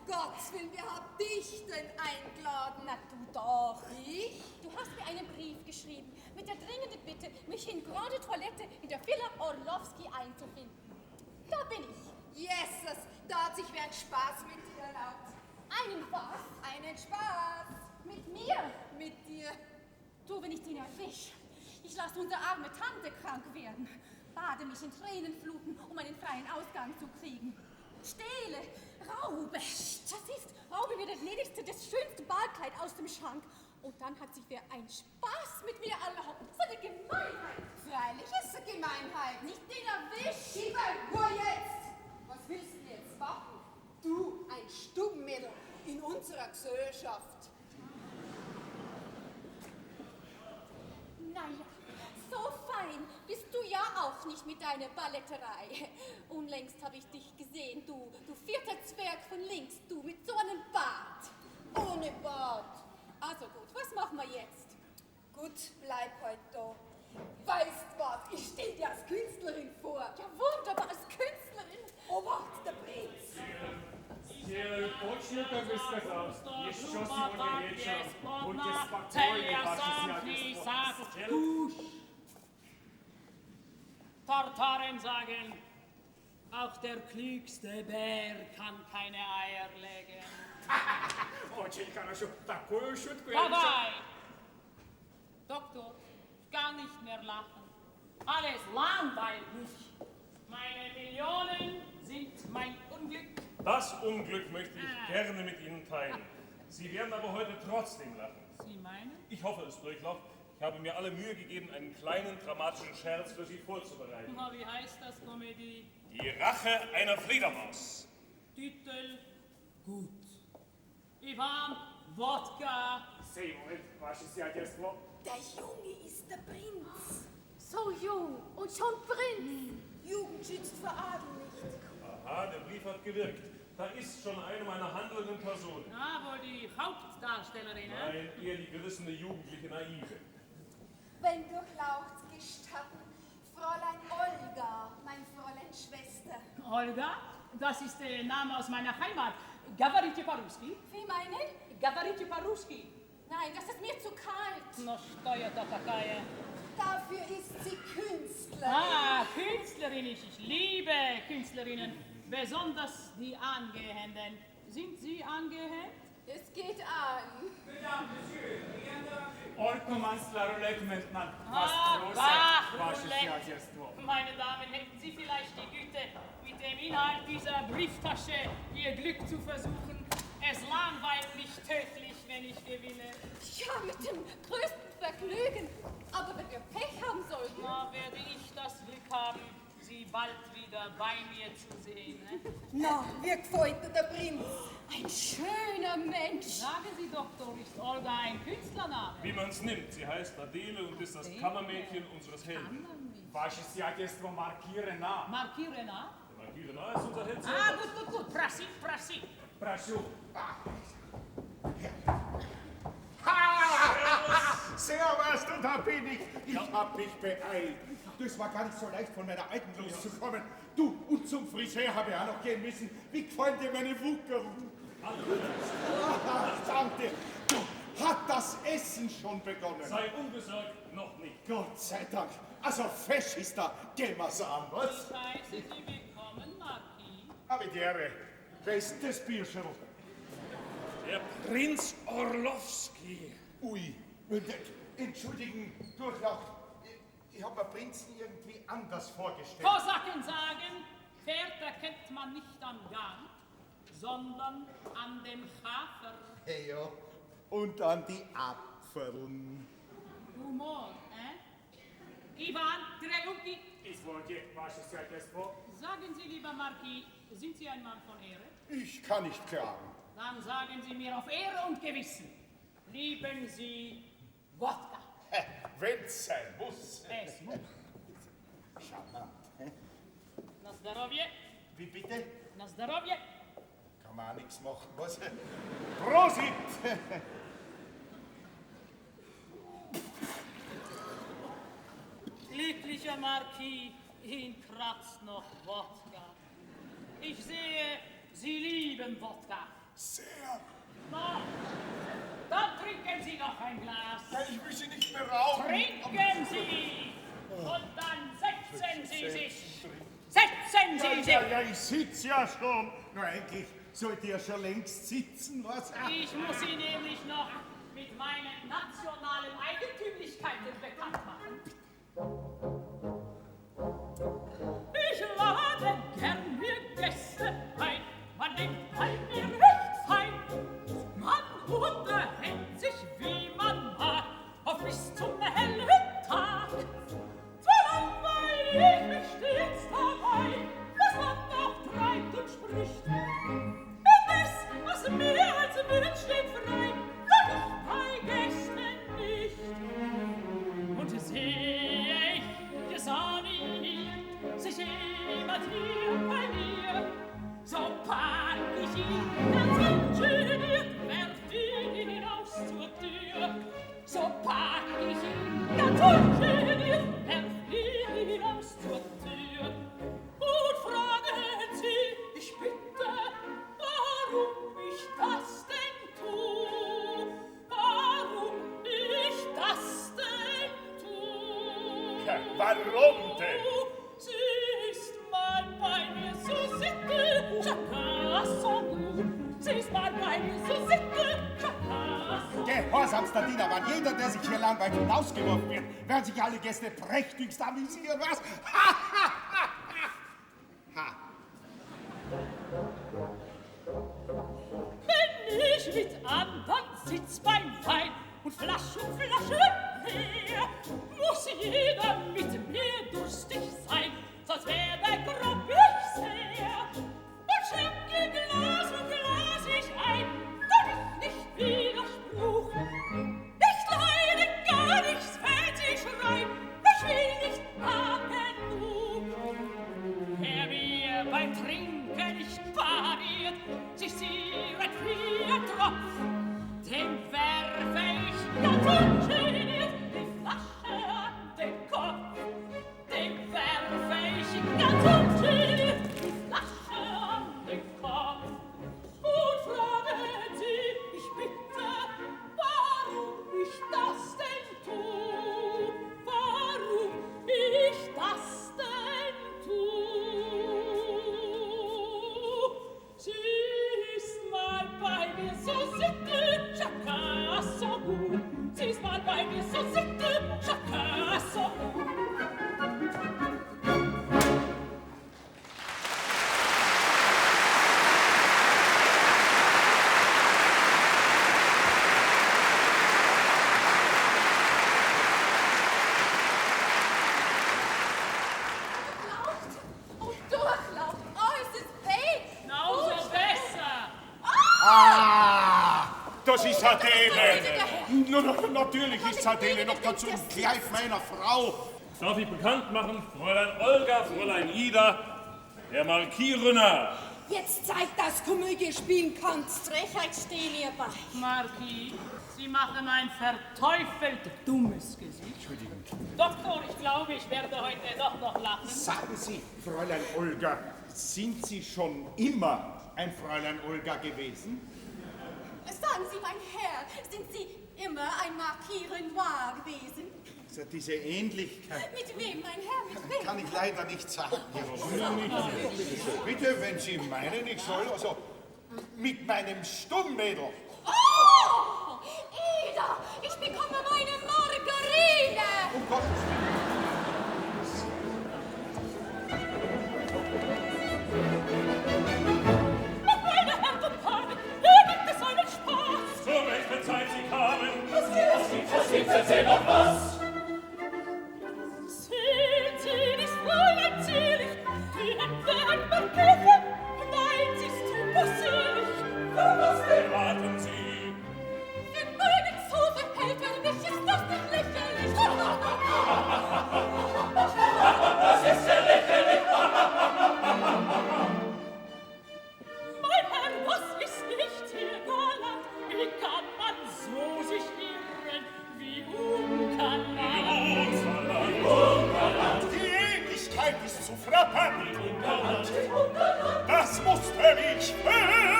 Gottes Willen, wer hat dich denn eingeladen? Na du doch. Ich? Du hast mir einen Brief geschrieben mit der dringenden Bitte, mich in Grande Toilette in der Villa Orlowski einzufinden. Da bin ich. Jesus, da hat sich wer einen Spaß mit dir erlaubt. Einen was? Einen Spaß. Mit mir? Mit dir. Du, wenn ich den erwisch. Ich lasse unsere arme Tante krank werden. Bade mich in Tränenfluten, um einen freien Ausgang zu kriegen. Stehle, raube. Das ist, raube mir das gnädigste, das schönste Ballkleid aus dem Schrank Und dann hat sich wer einen Spaß mit mir erlaubt. So eine Gemeinheit. Freilich ist es Gemeinheit. Nicht den erwischt. Schiebe, Ruhe jetzt! Was willst du jetzt machen? Du, ein Stubenmädel in unserer Gesellschaft. Naja, so fein bist du ja auch nicht mit deiner Balletterei. Unlängst habe ich dich gesehen, du vierter Zwerg von links, du mit so einem Bart. Ohne Bart. Also gut, was machen wir jetzt? Gut, bleib heute da. Weißt was, ich stell dir als Künstlerin vor. Ja, wunderbar, als Künstlerin. Obacht, der Prinz. Hier, Botschnutter bist das aus. Geschossen wurde jetzt schon. Und das Bakterien, was ist ja das Tartaren sagen, auch der klügste Bär kann keine Eier legen. Очень хорошо. Такую шутку я Dabei! Doktor, gar nicht mehr lachen. Alles langweilt mich. Meine Millionen sind mein Unglück. Das Unglück möchte ich gerne mit Ihnen teilen. Sie werden aber heute trotzdem lachen. Sie meinen? Ich hoffe, es durchlauft. Ich habe mir alle Mühe gegeben, einen kleinen dramatischen Scherz für Sie vorzubereiten. Na, wie heißt das Komödie? Die Rache einer Fledermaus. Titel gut. Ivan, Wodka. Sej, Moment, was ist ja das wo? Der Junge ist der Prinz. So jung und schon Prinz. Jugend schützt vor Adel nicht. Aha, der Brief hat gewirkt. Da ist schon eine meiner handelnden Personen. Ah, wohl die Hauptdarstellerin, ne? Nein, eher die gerissene jugendliche Naive. Wenn durchlaucht gestatten, Fräulein Olga, mein Fräulein Schwester. Olga, das ist der Name aus meiner Heimat. Gavariti Paruski. Wie meinen? Gavariti Paruski. Nein, das ist mir zu kalt. No, steuert Takaya. Dafür ist sie Künstlerin. Ah, Künstlerin, ich liebe Künstlerinnen, besonders die Angehenden. Sind Sie angehend? Es geht an. Meine Damen, hätten Sie vielleicht die Güte, mit dem Inhalt dieser Brieftasche Ihr Glück zu versuchen? Es langweilt mich tödlich, wenn ich gewinne. Ja, mit dem größten Vergnügen. Aber wenn wir Pech haben sollten. Na, werde ich das Glück haben, Sie bald wieder bei mir zu sehen. Ne? Na, wie gefällt dir der Prinz? Ein schöner Mensch. Sagen Sie, Doktor, ist Olga ein Künstlername? Wie man's nimmt. Sie heißt Adele und ist das Kammermädchen unseres Helden. Was ist ja das wo markieren na? Markiere nach. Der Marquis de Nard ist unser Held Ah, selber. gut. Prassi. Прошу. Servus, und da bin ich. Ich hab mich beeilt. Das war gar nicht so leicht, von meiner alten loszukommen. Du, und zum Friseur habe ich auch noch gehen müssen. Wie gefallen dir meine Wuckerung? Danke. Du, hat das Essen schon begonnen? Sei unbesorgt, noch nicht. Gott sei Dank. Also fesch ist da. Gehen wir's an, was? Ich heiße Sie willkommen, Marquis. Aber die Ehre. Wer ist das Bierschirl? Der Prinz Orlowski. Ui. Entschuldigen, Durchlaucht. Ich habe mir Prinzen irgendwie anders vorgestellt. Kosaken sagen, Pferd erkennt man nicht am Gang, sondern an dem Hafer. Hey, ja. Und an die Apfeln. Humor, Ivan, Trelunki, Извольте, ваше сиятельство. sagen Sie, lieber Marquis, sind Sie ein Mann von Ehre? Ich kann nicht klagen. Dann sagen Sie mir auf Ehre und Gewissen, lieben Sie Wodka? Wenn's sein muss. Es muss. Charmant. Na zdrowie, Wie bitte? na zdrowie. Kann man auch nichts machen, was? Prosit! Glücklicher Marquis, ihn kratzt noch Wodka. Ich sehe, Sie lieben Wodka. Sehr. Na, dann trinken Sie noch ein Glas. Ja, ich will Sie nicht berauben. Trinken Sie! Und dann setzen Sie sich! Setzen Sie sich! Ja, ich sitze ja schon. Nur eigentlich sollte ja schon längst sitzen, was? Ich muss Sie nämlich noch mit meinen nationalen Eigentümlichkeiten bekannt machen. Ich lade gern mir Gäste ein, man denkt bei mir recht fein. Man unterhält sich, wie man Warum denn? Sie ist mal bei mir so sitte, Chaka, so gut. Sie ist mal bei mir so sitte, Chaka, so gut. Gehorsamster Diener, wann jeder, der sich hier langweilt, hinausgeworfen wird, werden sich alle Gäste prächtigst amüsieren, was? Ha, ha, ha, ha. Ha. Wenn ich mit anderen sitz beim Wein und Flasche leer, muss jeder mit mir durstig sein, sonst wär der Grob ich sehr. Und schenke Glas und Glas ich ein, kann ich nicht Widerspruch. Ich leide gar nichts, wenn sie schreien, ich will nicht haben genug. Wer mir beim Trinken nicht pariert, sich sieret wie ein Tropf, dem werfe ich ganz ungeniert die Flasche an den Kopf. Dem werfe ich ganz ungeniert die Flasche an den Kopf. Und frage sie, ich bitte, warum ich das denn tu? Warum ich das denn tu? Sie ist mal bei mir so sitte, Chaka, so gut. Sie ist mal bei mir so sitte, Chaka, so gut. Und durchlaucht, oh, es ist weg. Na, umso besser. Ah, das ist Adele. Gnädiger Herr. Natürlich ist Adele noch dazu ein Kleid meiner Frau. Darf ich bekannt machen, Fräulein Olga, Fräulein Ida, der Marquis Renard. Jetzt zeigt, dass Komödie spielen kannst. Frechheit stehen ihr bei. Marquis, Sie machen ein verteufelt dummes Gesicht. Entschuldigung. Doktor, ich glaube, ich werde heute doch noch lachen. Sagen Sie, Fräulein Olga, sind Sie schon immer ein Fräulein Olga gewesen? Sagen Sie, mein Herr, sind Sie immer ein Marquis Renoir gewesen? Also diese Ähnlichkeit Mit wem, mein Herr, mit wem? kann ich leider nicht sagen. Bitte, wenn Sie meinen, ich soll, also mit meinem Stummmädel. Oh, Ida, ich bekomme meine Margarine. Um Gottes Willen. Meine Herren und Damen, hier gibt es einen Spaß. Zur rechten Zeit Sie kamen. Was gibt's, erzähl doch was. Sehen Sie nicht, Fräulein, zierlich, die Hände an der Küche, nein, sie ist zu possierlich. Was denn? Warten Sie. In Königshofe hält mich, ist das nicht lächerlich? Das ist ja lächerlich. Mein Herr, was ist nicht hier galant? Wie kann man so sich irren, wie ungalant? Die Ähnlichkeit ist zu frappant. Das musste mich verwirren.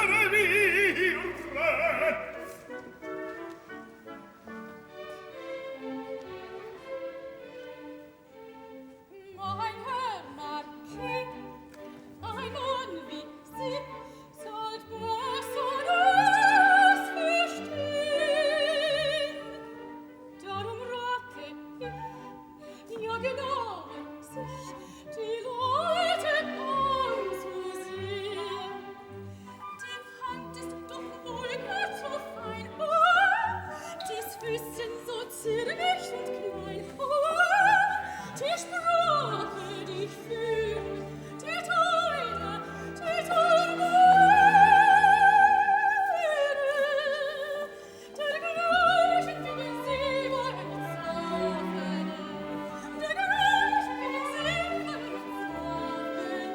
Mein Herr Marquis, ein Mann wie Sie sollt Besseres verstehen. Darum rate ich, ja genau, sich die Leute anzusehen. Die Hand ist doch wohl gar zu fein, dies Füßchen so zierlich und klein, die Sprache, die ich fühle, die Töne, die Töne, dergleichen wie sie wollen Pflaumen, dergleichen wie sie wollen Pflaumen,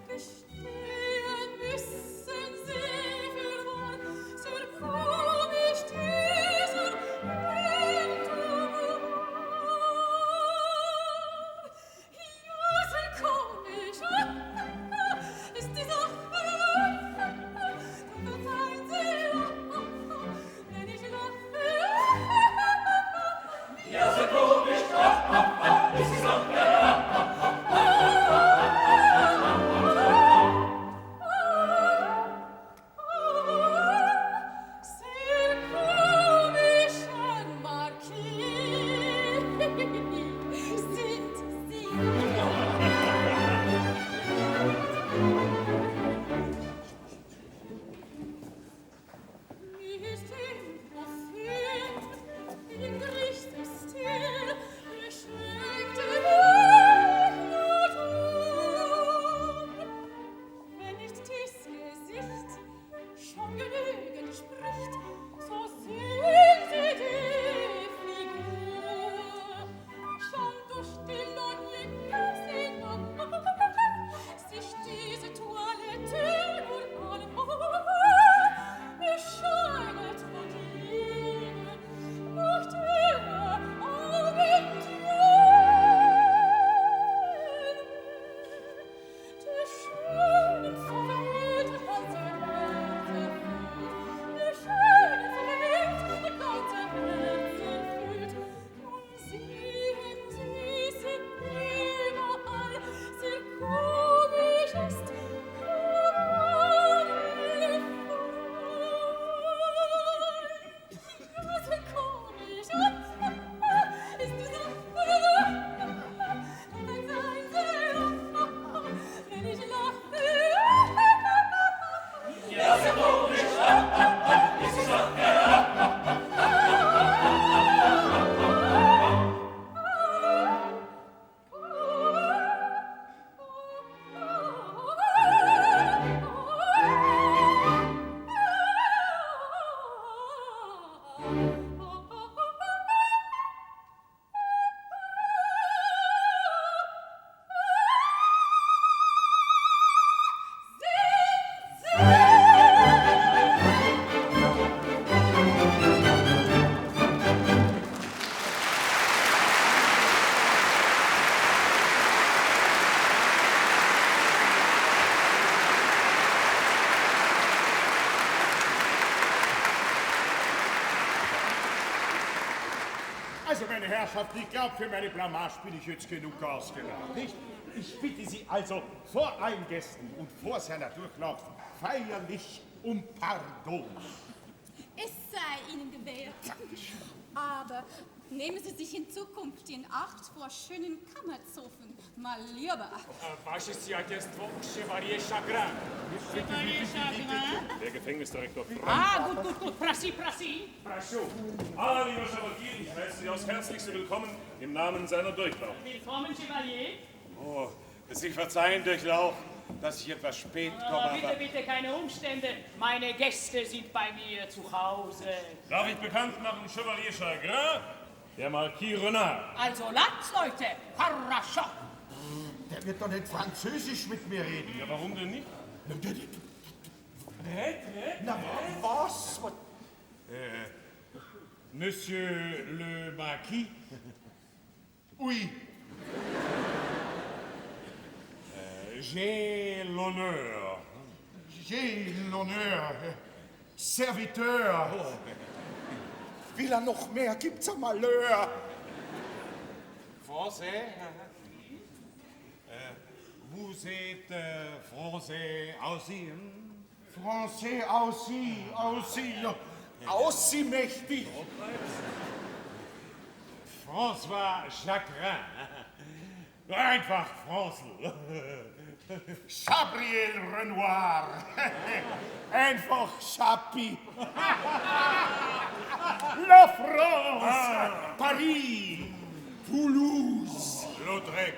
gestehen müssen sie für wahr, sehr komisch dieser Welt Also, meine Herrschaft, ich glaube, für meine Blamage bin ich jetzt genug ausgelacht, nicht? Ich bitte Sie also vor allen Gästen und vor seiner Durchlauf feierlich um Pardon. Es sei Ihnen gewährt. Aber nehmen Sie sich in Zukunft in Acht vor schönen Kammerzofen, mal lieber. Ваше сиятельство, Chevalier Chagrin. Chevalier Chagrin? Der Gefängnisdirektor Frank. Ah, gut. Prassi. Brachot. Ah, lieber Chevalier, ich heiße Sie aufs Herzlichste willkommen im Namen seiner Durchlaucht. Willkommen, Chevalier. Oh, Sie verzeihen, Durchlauch, dass ich etwas spät komme, Oh, bitte, keine Umstände. Meine Gäste sind bei mir zu Hause. Darf ich bekannt machen, Chevalier Chagrin, der Marquis Renard. Also Landsleute, Parachot. Der wird doch nicht Französisch mit mir reden. Ja, warum denn nicht? Na, was? Monsieur le Marquis. Oui. J'ai l'honneur. J'ai l'honneur. Serviteur. Will er noch mehr? Gibt's ein Malheur? Français. Vous êtes français aussi, Français aussi, ja. Aussi mächtig. François Chagrin. Einfach François. Gabriel Renoir. Einfach Chapi. La France. Paris. Toulouse. Lautrec.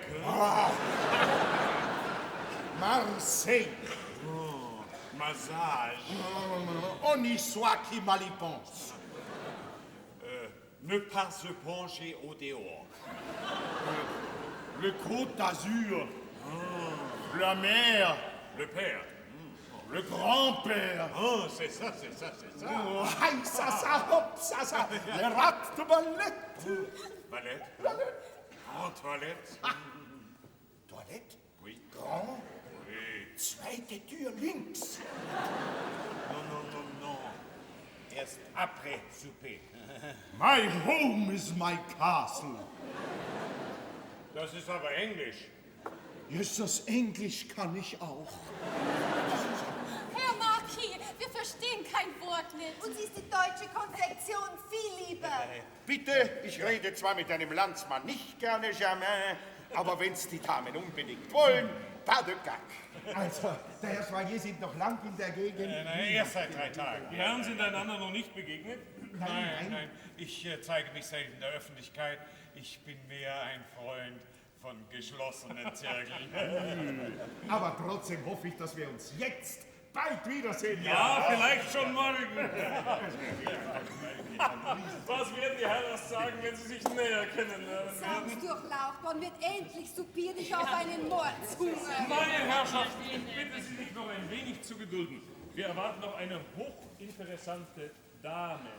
Marseille. Massage. On y soit qui mal y pense. Ne pas se pencher au dehors. Le Côte d'Azur. La mer. Le père. Le grand-père. Oh, c'est ça. Oh, aïe, ça, hop, ça. Les rats de ballet. Ballet. Grande toilette. Toilette? Oui. Grand. Oui. Zweite Tür links. Non. Erst après souper. My home is my castle. Das ist aber Englisch. Jesus, Englisch kann ich auch. Herr Marquis, wir verstehen kein Wort nicht. Uns ist die deutsche Konfektion viel lieber. Bitte, ich rede zwar mit einem Landsmann nicht gerne, Germain, aber wenn's die Damen unbedingt wollen, pas de cac. Also, der Herr Chevalier sind noch lang in der Gegend. Erst seit 3 Tagen. Die Herren sind einander noch nicht begegnet? Nein. Ich zeige mich selten in der Öffentlichkeit. Ich bin mehr ein Freund von geschlossenen Zirkeln. Aber trotzdem hoffe ich, dass wir uns jetzt bald wiedersehen. Ja, vielleicht schon morgen. Was werden die Herren sagen, wenn sie sich näher kennenlernen? Saumsdurchlaucht, man wird endlich supierlich auf einen Mordshunger. Meine Herrschaft, ich bitte Sie, sich noch ein wenig zu gedulden. Wir erwarten noch eine hochinteressante Dame.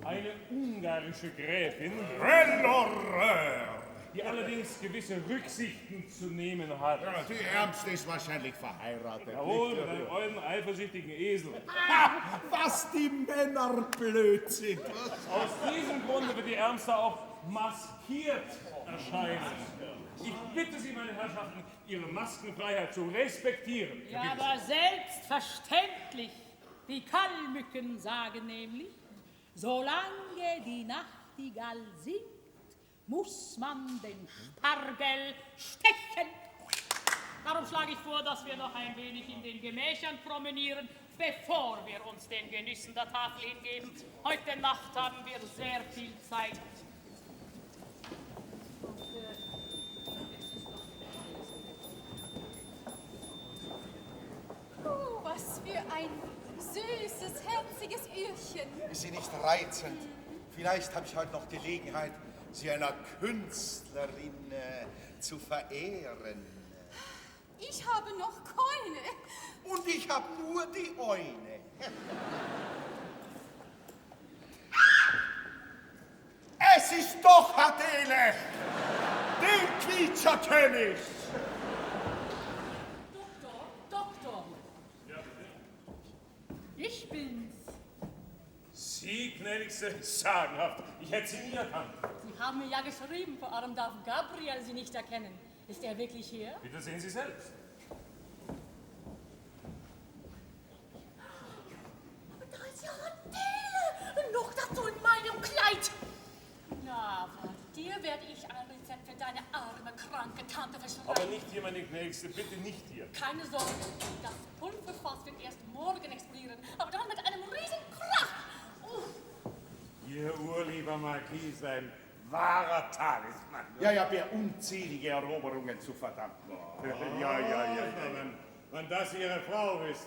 Eine ungarische Gräfin, die allerdings gewisse Rücksichten zu nehmen hat. Ja, die Ärmste ist wahrscheinlich verheiratet. Jawohl, mit einem ollen, eifersüchtigen Esel. Was die Männer blöd sind. Aus diesem Grunde wird die Ärmste auch maskiert erscheinen. Ich bitte Sie, meine Herrschaften, Ihre Maskenfreiheit zu respektieren. Ja, aber selbstverständlich. Die Kalmücken sagen nämlich, solange die Nachtigall singt, muss man den Spargel stechen. Darum schlage ich vor, dass wir noch ein wenig in den Gemächern promenieren, bevor wir uns den Genüssen der Tafel hingeben. Heute Nacht haben wir sehr viel Zeit. Oh, was für ein süßes, herziges Öhrchen. Ist sie nicht reizend? Vielleicht habe ich heute noch Gelegenheit, sie einer Künstlerin zu verehren. Ich habe noch keine. Und ich habe nur die eine. Es ist doch Adele, den Quietscherkönig. Doktor. Ich bin's. Sie, Gnädiger Gnädigste, sagenhaft. Ich hätte Sie nie erkannt. Sie haben mir ja geschrieben, vor allem darf Gabriel Sie nicht erkennen. Ist er wirklich hier? Bitte sehen Sie selbst. Da ist ja Adele! Noch dazu in meinem Kleid! Na, von dir werde ich ein Rezept für deine arme, kranke Tante verschreiben. Aber nicht hier, meine Gnädigste, bitte nicht hier. Keine Sorge, das Pulverfass wird erst morgen explodieren, aber dann mit einem riesen Krach. Ihr urlieber Marquis, ein wahrer Talisman. Ja, wer unzählige Eroberungen zu verdanken. Ja. Wenn das Ihre Frau ist,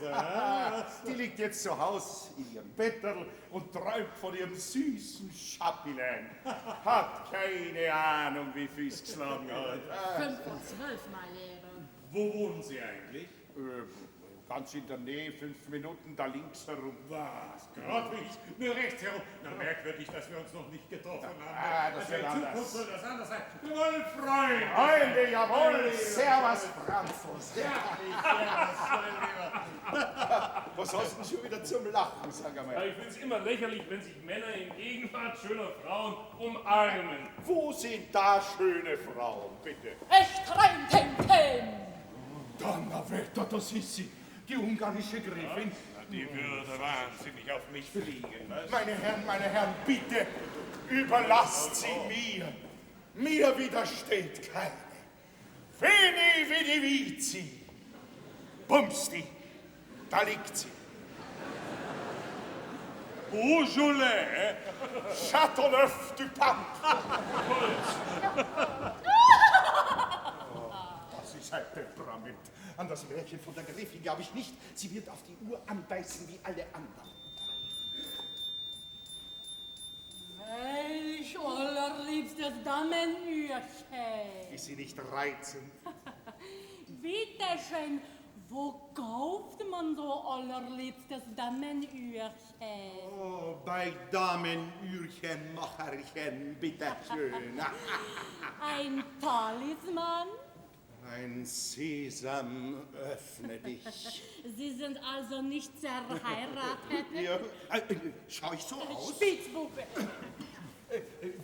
Die liegt jetzt zu Haus in ihrem Betterl und träumt von ihrem süßen Schappilein. Hat keine Ahnung, wie fie's geschlagen hat. 5 vor 12, mein Lehrer. Wo wohnen Sie eigentlich? Ganz in der Nähe, 5 Minuten da links herum. Was? Gerade wie ich? Nur rechts herum. Na, merkwürdig, dass wir uns noch nicht getroffen haben. Das wird in anders. Zukunft soll das anders sein. Jawohl, Freunde! Freunde, jawohl! Servus, Frankfurt! Was hast du denn schon wieder zum Lachen, sag einmal? Ich finde es immer lächerlich, wenn sich Männer in Gegenwart schöner Frauen umarmen. Wo sind da schöne Frauen, bitte? Echt rein, Tempen! Donnerwetter, das ist sie, die ungarische Gräfin. Die würde wahnsinnig auf mich fliegen. Was? Meine Herren, bitte, überlasst sie mir. Mir widersteht keine. Veni vidi vici. Bumsti, da liegt sie. Beaujolais, Châteauneuf du Pape. Das ist ein Temperament. An das Märchen von der Gräfin glaube ich nicht. Sie wird auf die Uhr anbeißen wie alle anderen. Welch allerliebstes Damenührchen! Ist sie nicht reizend? Bitteschön, wo kauft man so allerliebstes Damenührchen? Oh, bei Damenührchenmacherchen, bitteschön. Ein Talisman? Ein Sesam, öffne dich. Sie sind also nicht verheiratet? Ja, schau ich so aus? Spitzbube!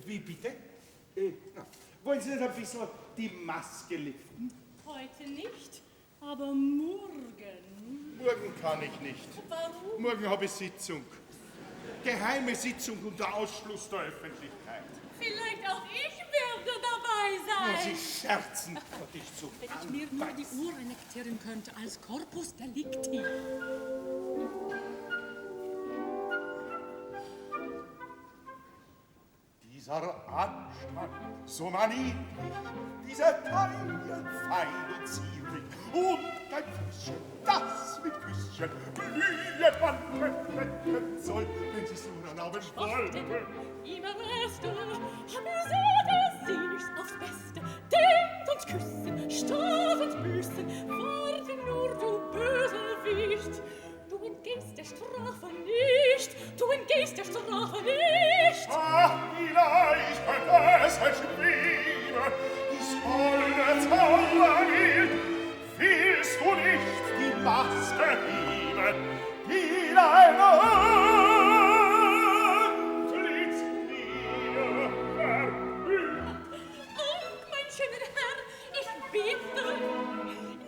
Wie bitte? Na, wollen Sie nicht ein bisschen die Maske liften? Heute nicht, aber morgen. Morgen kann ich nicht. Warum? Morgen habe ich Sitzung. Geheime Sitzung unter Ausschluss der Öffentlichkeit. Vielleicht auch ich werde dabei Oh, sein. Sie scherzen, dich zu Wenn ich mir nur die Uhr annektieren könnte als Corpus Delicti. Dieser Anstand, so manierlich, diese Taillen fein und zierlich und ein Füßchen, das mit Küsschen blühen man verwenden soll, wenn Sie's nun erlauben wollen. Immer Reste, amüsierte sich's aufs Beste, denkt uns küssen, statt uns büßen, warte nur, du Bösewicht. Du entgehst der Strafe nicht, du entgehst der Strafe nicht. Ach, wie leicht könnte es erschweben, dies holde Zauberbild. Willst du nicht die Maske heben, die dein Antlitz mir verhüllt? Oh, mein schöner Herr, ich bitte,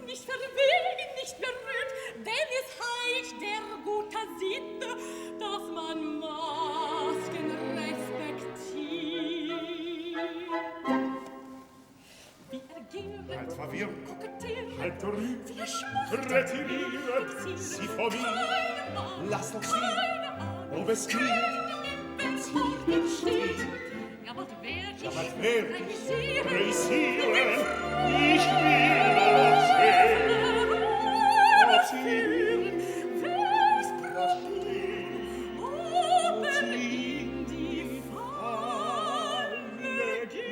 nicht verwegen, nicht berührt, denn es heißt der gute Sitte, dass man Masken respektiert. Wir ergeben, Halt verwirrt, kokettieren, halt berühmt, wir schmachten, retirieren, sie vor mir, lass doch sie, ob es kriegt, Ziel steht. Ja, was werd ich realisieren, ich will noch sehen, wär's Problem, ob in die Falle geht.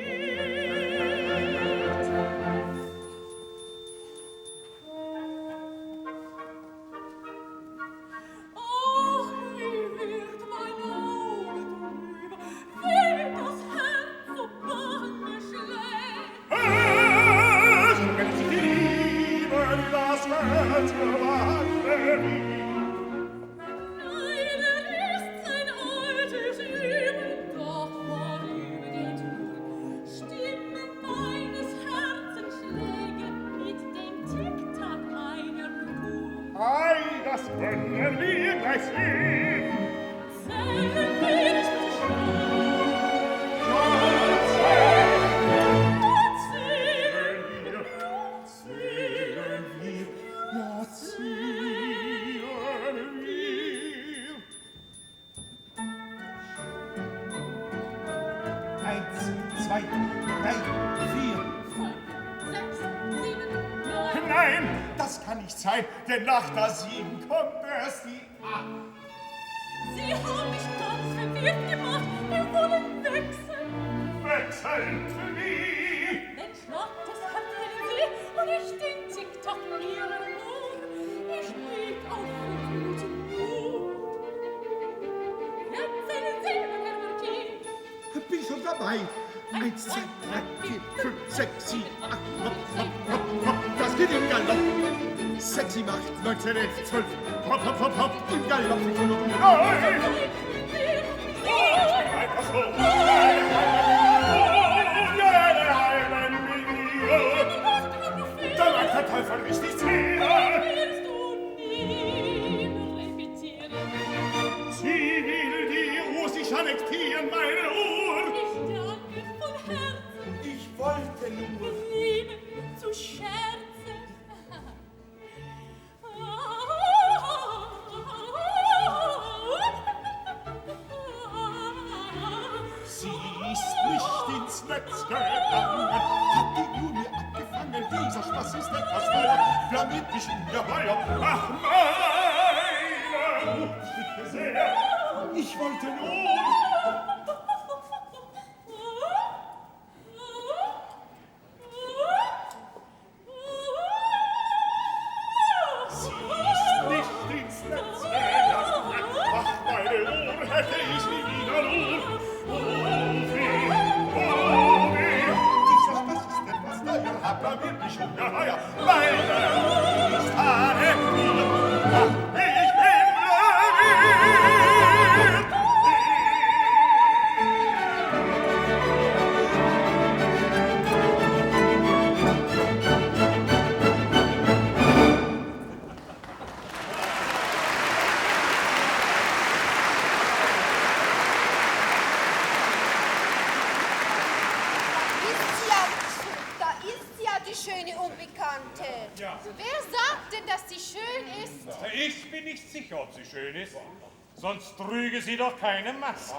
Oh, wie wird mein Auge trübe, wie das Herz so bange schlägt. sogar die können wir gleich sehen. Zählen wir nicht mit Nein, das kann nicht sein, denn nach der 7 kommt erst die 8. Sie haben mich ganz verwirrt gemacht. Wir wollen wechseln. Wechseln für wie? Mensch, na, das erzählen Sie und ich den Tick-Tock Ihrer Uhr. Ich blieb auf 5 Minuten nur. Erzählen Sie, Herr Marquis. Bin schon dabei. 1, 2, 3, 4, 5, 6, 7, 8, hopp, hopp, hopp, hopp. Das geht im Galopp. 6, 7, 8, 19, 11, 12. Hopp, hopp, hopp, hopp. Im Galopp. Nein! Einfach so. Da mag der Teufel mich nicht sehen. Willst du nie repetieren? Sie will die Uhr sich annektieren, meine Uhr. Ich danke von Herzen. Ich wollte nur. Liebe zu scherzen. Sie ist nicht ins Netz gegangen, hat die Uhr mir abgefangen. Dieser Spaß ist etwas neuer, blamit mich ungeheuer. Ach, meine Hutstücke sehr. Ich wollte nur. Ob sie schön ist, sonst trüge sie doch keine Maske.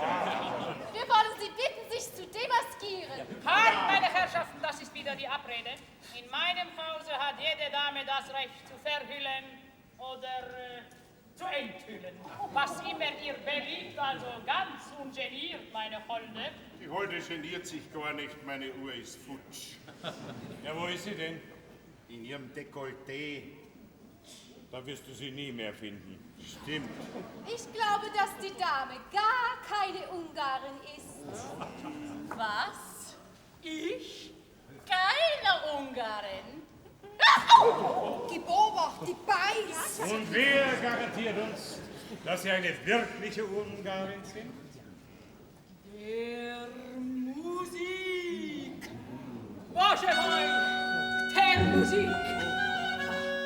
Wir wollen Sie bitten, sich zu demaskieren. Halt, meine Herrschaften, das ist wieder die Abrede. In meinem Hause hat jede Dame das Recht zu verhüllen oder zu enthüllen. Was immer ihr beliebt, also ganz ungeniert, meine Holde. Die Holde geniert sich gar nicht, meine Uhr ist futsch. Ja, wo ist sie denn? In ihrem Dekolleté. Da wirst du sie nie mehr finden. Stimmt. Ich glaube, dass die Dame gar keine Ungarin ist. Was? Ich? Keine Ungarin? Gib Obacht, die beißt. Und wer garantiert uns, dass sie eine wirkliche Ungarin sind? Der Musik. Wasche euch der Musik.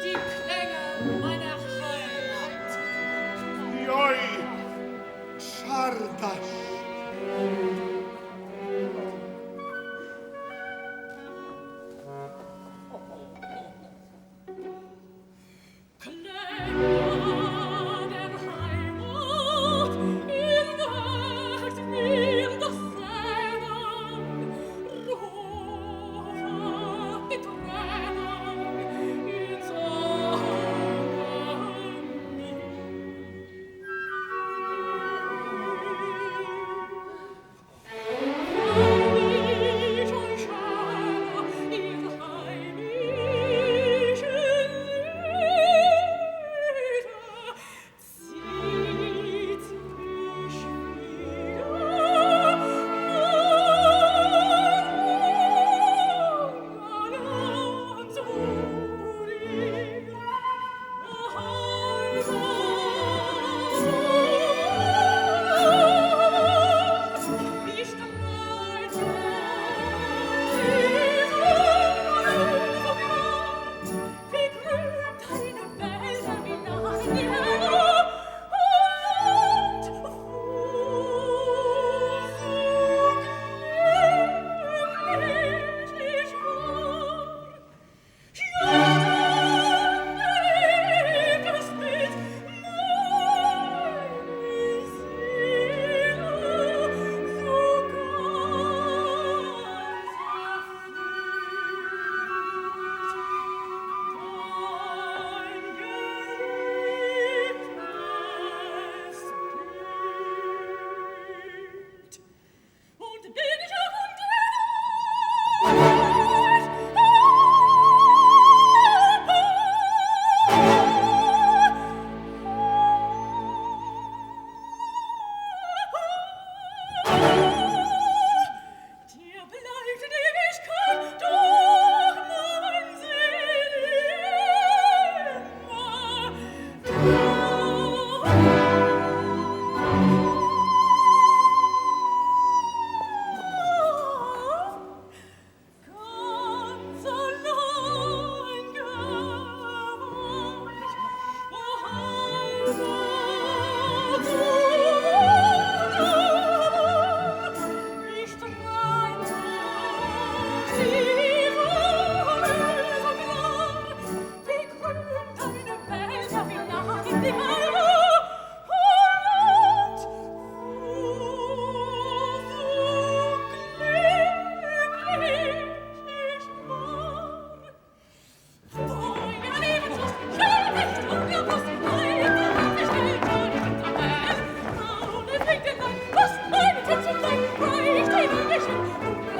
Die Klänge meiner Heimat. Joi, Schardasch.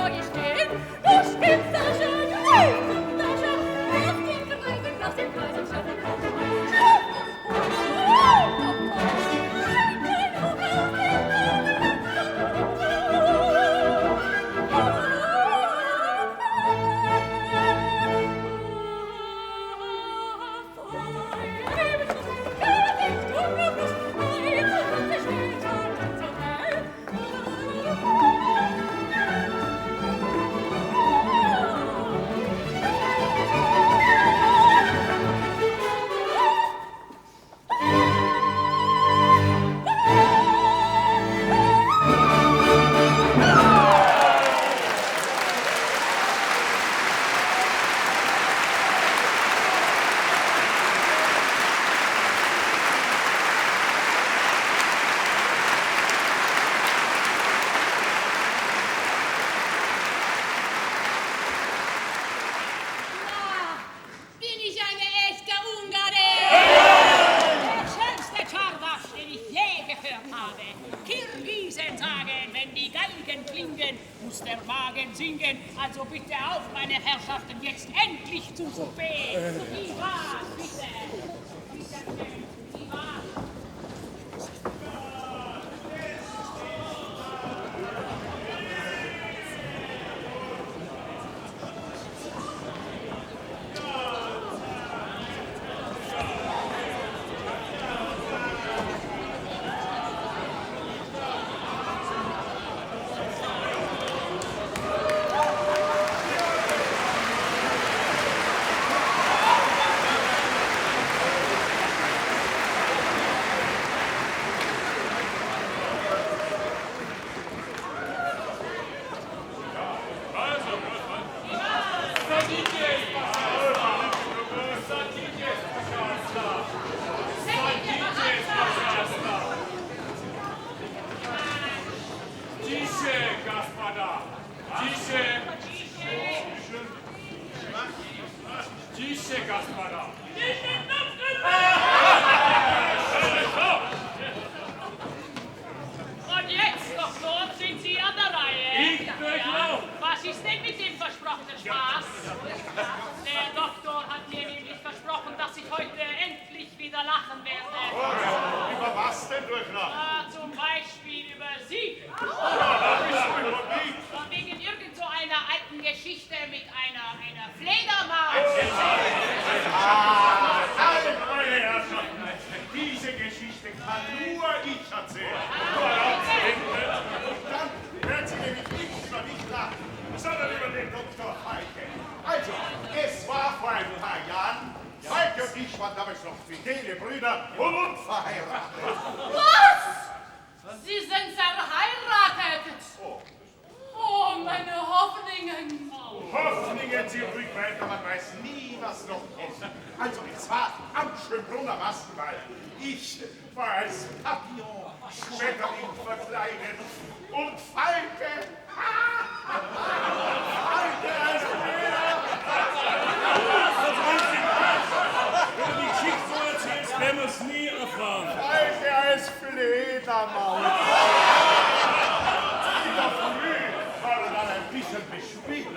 vor ihr stehen. Du stimmst da schön, du da schön, erst den Reiben nach dem Kreis schaffen. Also bitte auf, meine Herrschaften, jetzt endlich zum Souper. Viva, bitte. Viva. Und jetzt, Doktor, sind Sie an der Reihe. Ich durchlauf. Was ist denn mit dem versprochenen Spaß? Der Doktor hat mir nämlich versprochen, dass ich heute endlich wieder lachen werde. Über was denn durchlauf? Zum Beispiel über Sie. Wegen irgend so einer alten Geschichte mit einer Fledermaus. Meine Herrschaften, diese Geschichte kann nur ich erzählen. Und dann werden Sie nämlich nicht über mich lachen, sondern über den Dr. Heike. Also, es war vor ein paar Jahren, Heike und ich waren damals noch fidele Brüder und unverheiratet. Was? Sie sind verheiratet. Oh, meine Hoffnungen. Hoffnungen sind rückwärts, man weiß nie, was noch kommt. Also, es war am Schönbrunner Maskenball. Ich war als Papillon, Schmetterling verkleidet und Falke. Falke als Wenn du die Geschichte so erzählst, werden wir es nie erfahren. Falke als Fledermaus. In der Früh war er dann ein bisschen bespielt.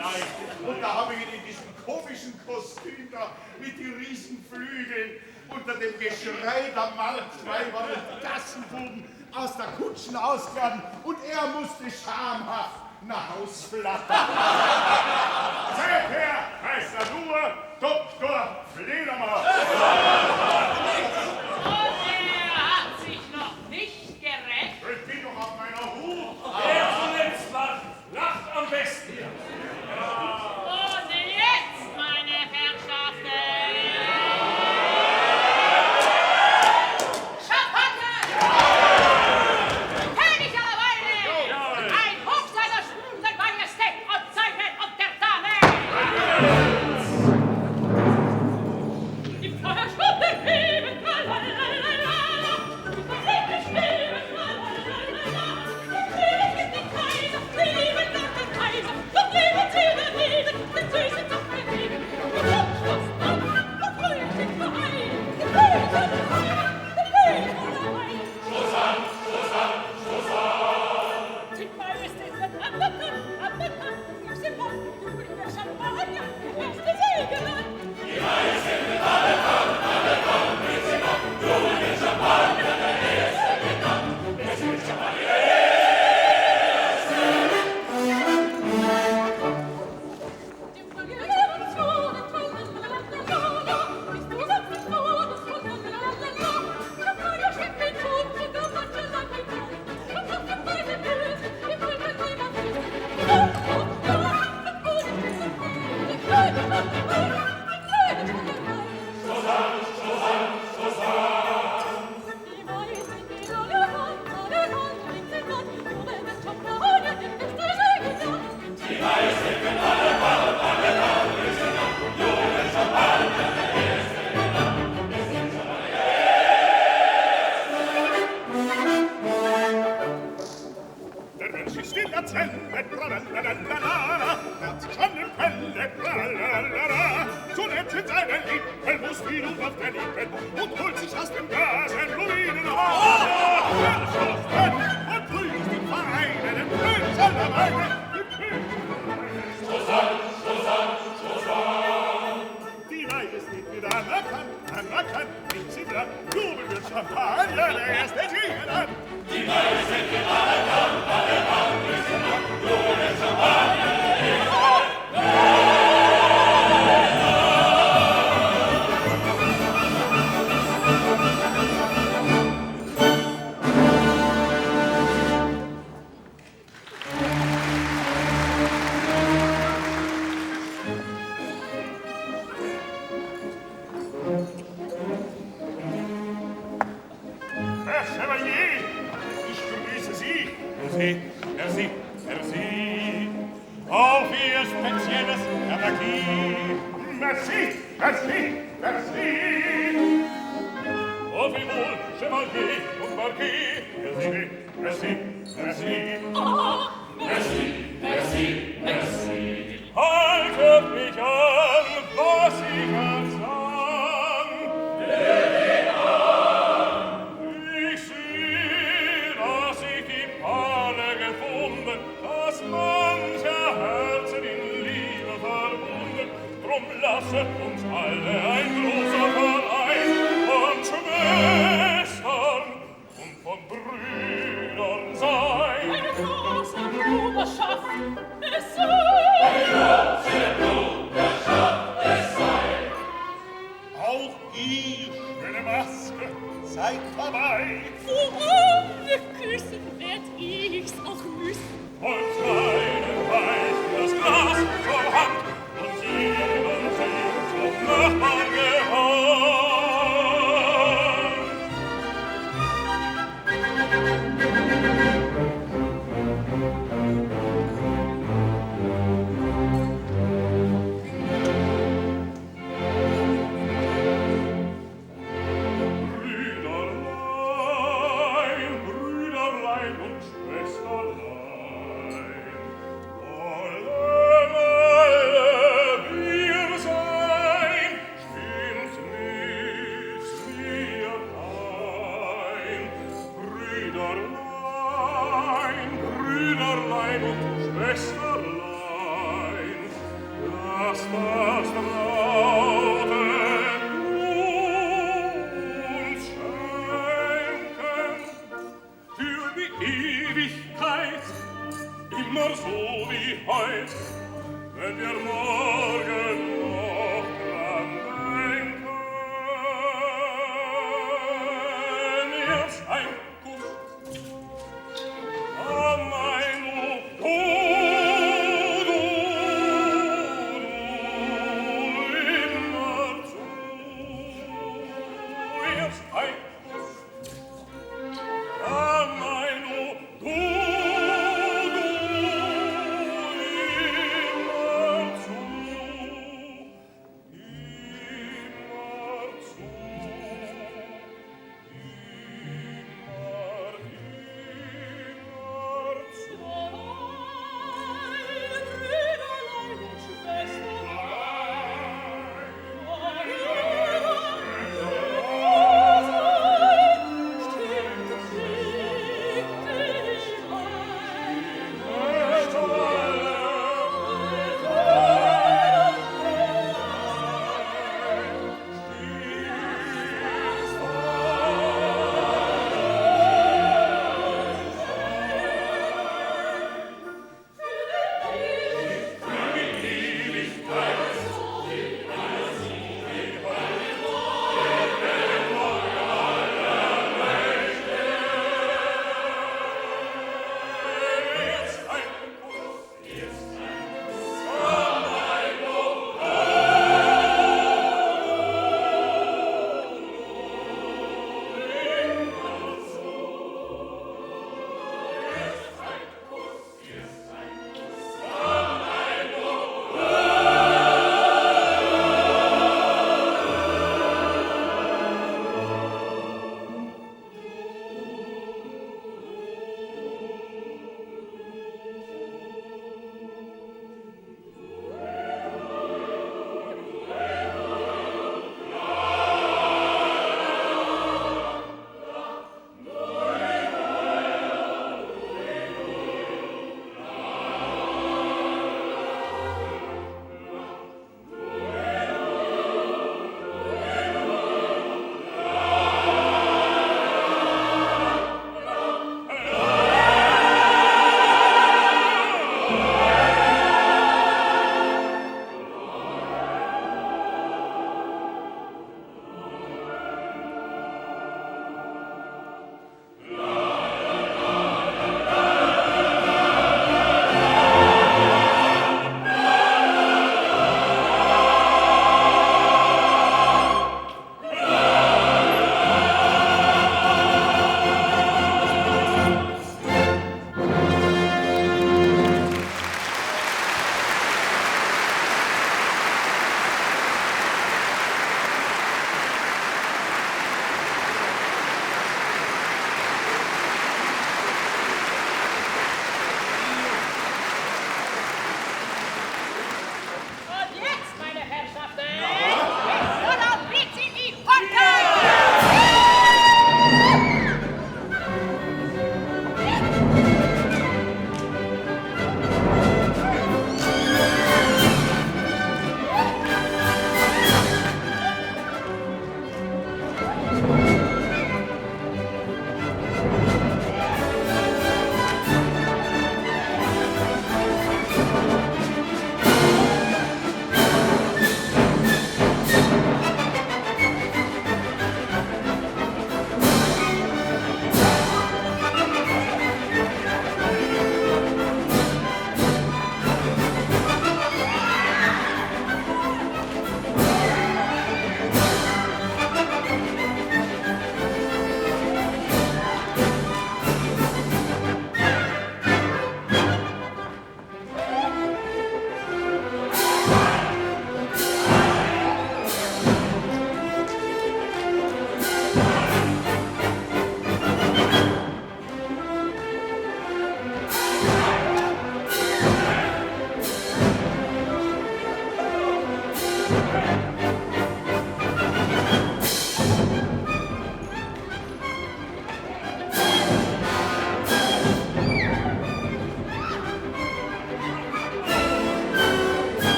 Und da habe ich ihn in diesem komischen Kostüm da mit den Riesenflügeln unter dem Geschrei der Marktweiber und Gassenbuben aus der Kutschen ausgraben und er musste schamhaft nach Haus flattern. Seither heißt er nur Dr. Fledermaus. Und er hat sich noch nicht gerecht. Ich bin doch auf meiner Hut. Wer zuletzt lacht, lacht am besten. Und jetzt, meine Herrschaften. Champagner! König aller Weine! Ein Hoch seiner Schwulen Majestät und seinen und der Dame! Die Feuerstunde hin!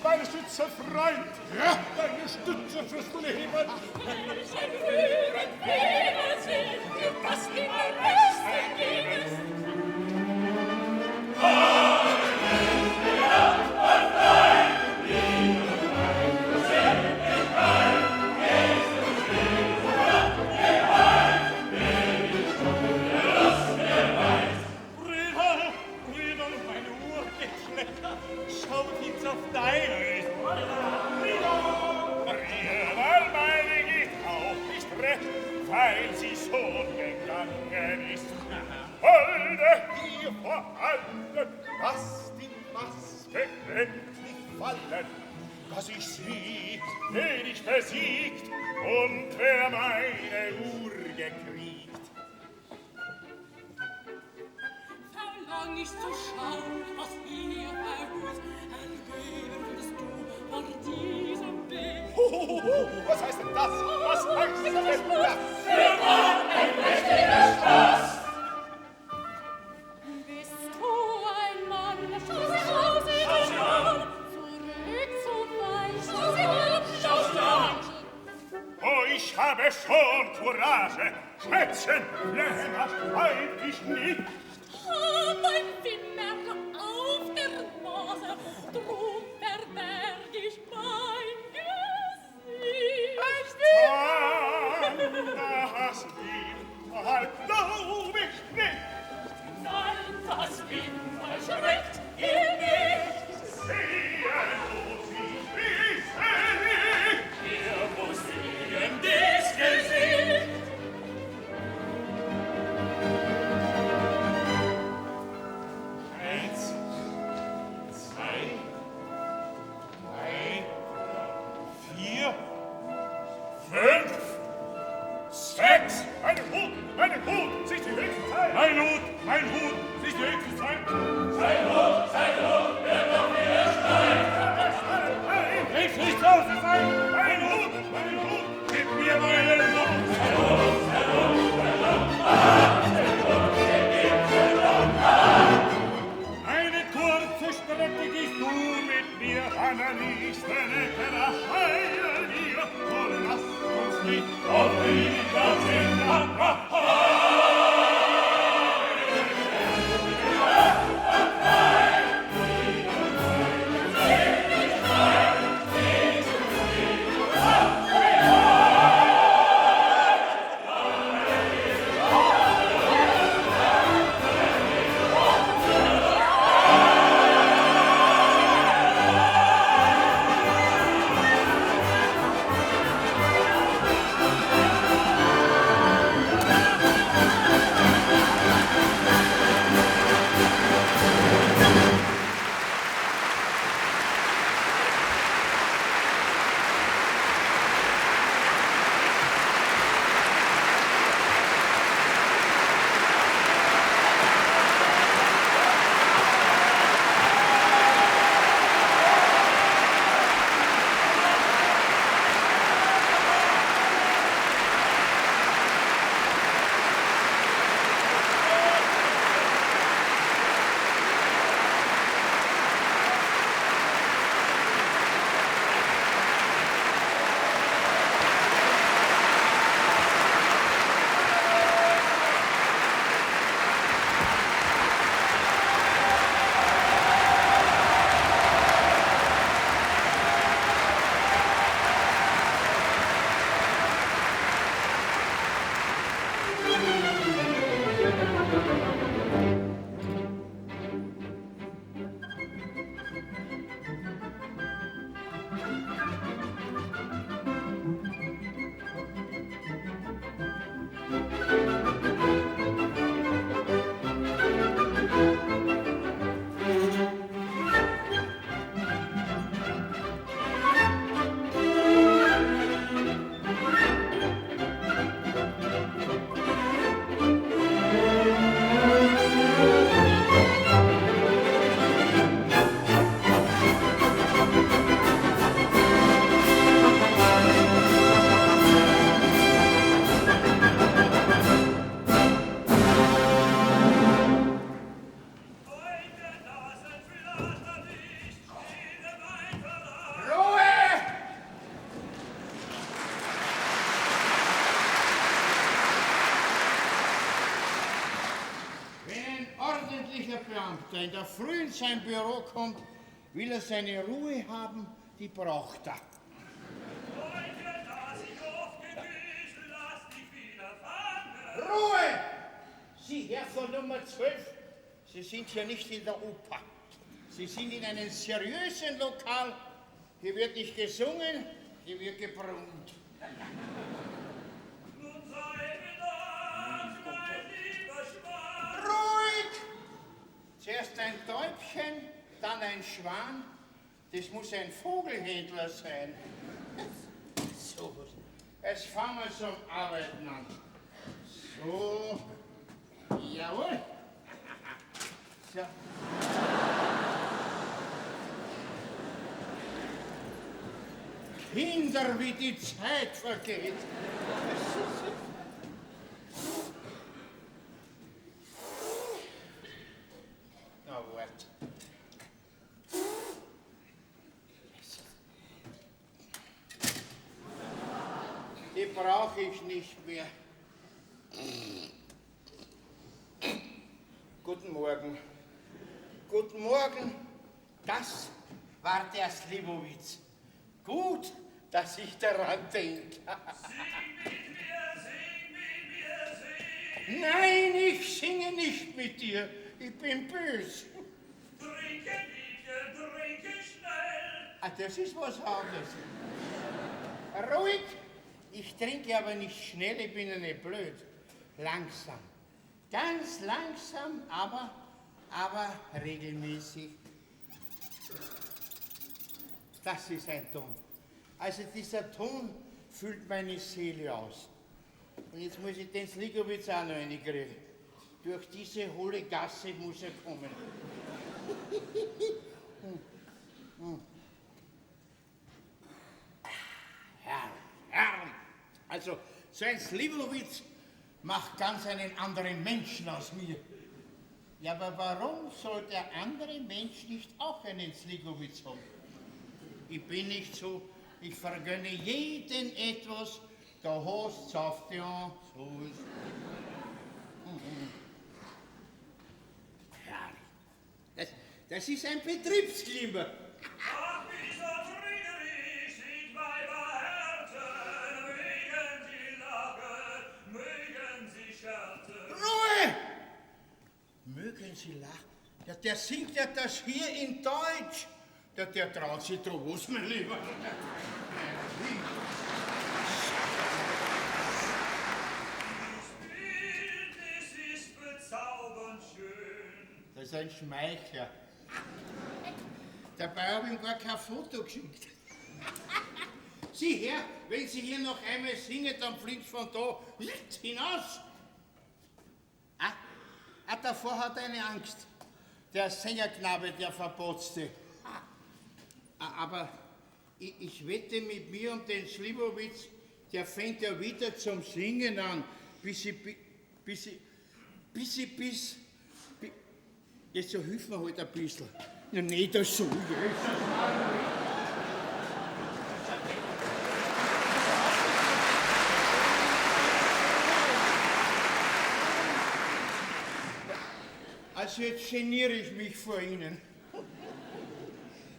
meine Stütze, Freund. Ja, deine Stütze fürs Leben. Welchen Führen wäre sie, das immer Reste gibst. Weil sie schon gegangen ist. Holde ihr vor allen, Lass die Maske endlich fallen, dass ich sie wenig besiegt und wer meine Uhr gekriegt. Verlang ich zu schauen, was ihr verhut, entgeben würdest du von diesem Weg. Was heißt denn das? Was heißt denn das? Für ein mächtiger Spaß. Bist du ein Mann, schau sie an, zurück zu weit, schau sie an. Oh, ich habe schon Courage, Schätzchen, länger schreib ich nicht. Hab ein Wimmer auf der Nase, drum verberg ich mein Gesicht. Das Wimmer glaub ich nicht. Nein, das Wimmer schreckt ihr nicht. Sehen muss ich nicht. Ihr muss sehen des Gesicht. Eins, zwei, drei, vier, fünf, sechs. Mein Hut, sich die höchste Zeit. Mein Hut, sich die höchste Zeit. Sein Hut, wird doch wieder Streit. Ich nicht draußen sein. Mein Hut, gib mir meinen Hut. Sein Hut, eine kurze Strecke gehst du mit mir an der nächsten Ecke, da scheinen wir, so lass uns nicht auf wieder sehen. Beamter in der Früh in sein Büro kommt, will er seine Ruhe haben, die braucht er. Ruhe! Sie, Herr von Nummer 12, Sie sind hier nicht in der Oper. Sie sind in einem seriösen Lokal. Hier wird nicht gesungen, hier wird gebrummt. Nun sei bedankt, mein lieber Schwan. Ruhig! Zuerst ein Täubchen, dann ein Schwan. Das muss ein Vogelhändler sein. So, jetzt fangen wir zum Arbeiten an. So, jawohl. So. Kinder, wie die Zeit vergeht. Na, wart. Die brauche ich nicht mehr. Guten Morgen. Guten Morgen. Das war der Slivovitz. Gut, dass ich daran denke. Sing mit mir, sing mit mir, sing. Nein, ich singe nicht mit dir. Ich bin böse. Trinke, Liebchen, trinke schnell. Ah, das ist was anderes. Ruhig. Ich trinke aber nicht schnell, ich bin ja nicht blöd. Langsam. Ganz langsam, aber regelmäßig. Das ist ein Ton. Also dieser Ton füllt meine Seele aus. Und jetzt muss ich den Sligowitz auch noch reinkriegen. Durch diese hohle Gasse muss er kommen. Herrlich. Also, so ein Slivovitz macht ganz einen anderen Menschen aus mir. Ja, aber warum soll der andere Mensch nicht auch einen Sligowitz haben? Ich bin nicht so, ich vergönne jeden etwas, der Host sagt ja, so ist. Herrlich. Das ist ein Betriebsklima. Ach, wie so trügerisch sind Weiberherzen, mögen sie lachen, mögen sie scherzen. Ruhe! Mögen Sie lachen? Ja, der singt ja das hier in Deutsch. Der traut sich draus, mein Lieber. Das Bild, es ist bezaubernd schön. Das ist ein Schmeichler. Dabei habe ich ihm gar kein Foto geschickt. Sieh her, wenn Sie hier noch einmal singen, dann fliegt von da hinaus. Davor hat er eine Angst. Der Sängerknabe, der Verbotzte. Aber ich wette mit mir und den Slivovitz, der fängt ja wieder zum Singen an, bis jetzt so hilft mir halt ein bisschen. Ja, nicht so, Jesus. Also jetzt geniere ich mich vor Ihnen.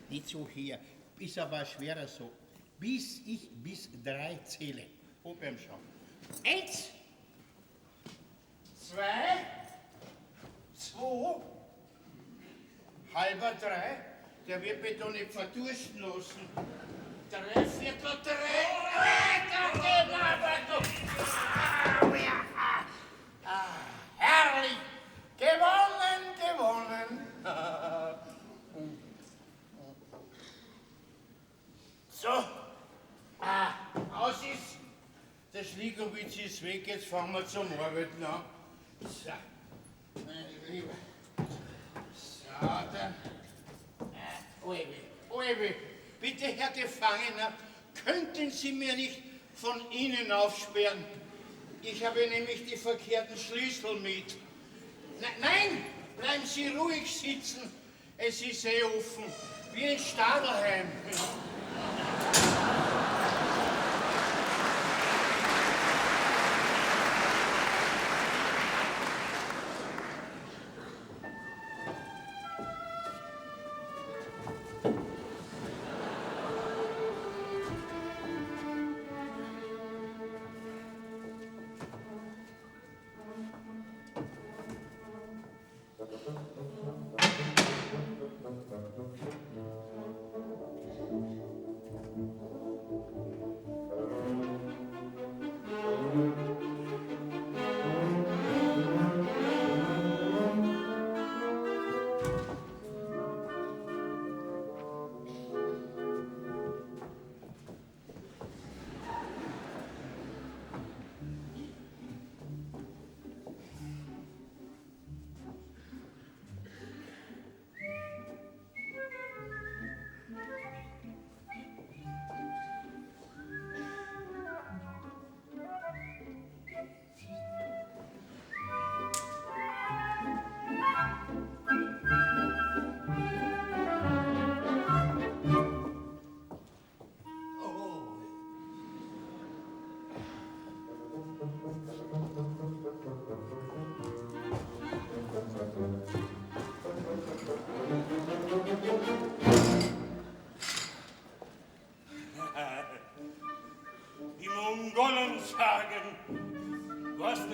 Nicht so her, ist aber schwerer so. Bis ich bis 3 zähle. Ob beim Schauen. 1, 2, 2, halber 3. Der wird mich doch nicht verdursten lassen. 3 Viertel 3. Herrlich! Gewonnen, gewonnen. So, aus ist. Der Sligowitz ist weg, jetzt fangen wir zum Arbeiten an. So, meine Liebe. So, dann. Oewe, bitte, Herr Gefangener, könnten Sie mir nicht von innen aufsperren? Ich habe nämlich die verkehrten Schlüssel mit. Nein, bleiben Sie ruhig sitzen. Es ist offen, wie in Stadelheim.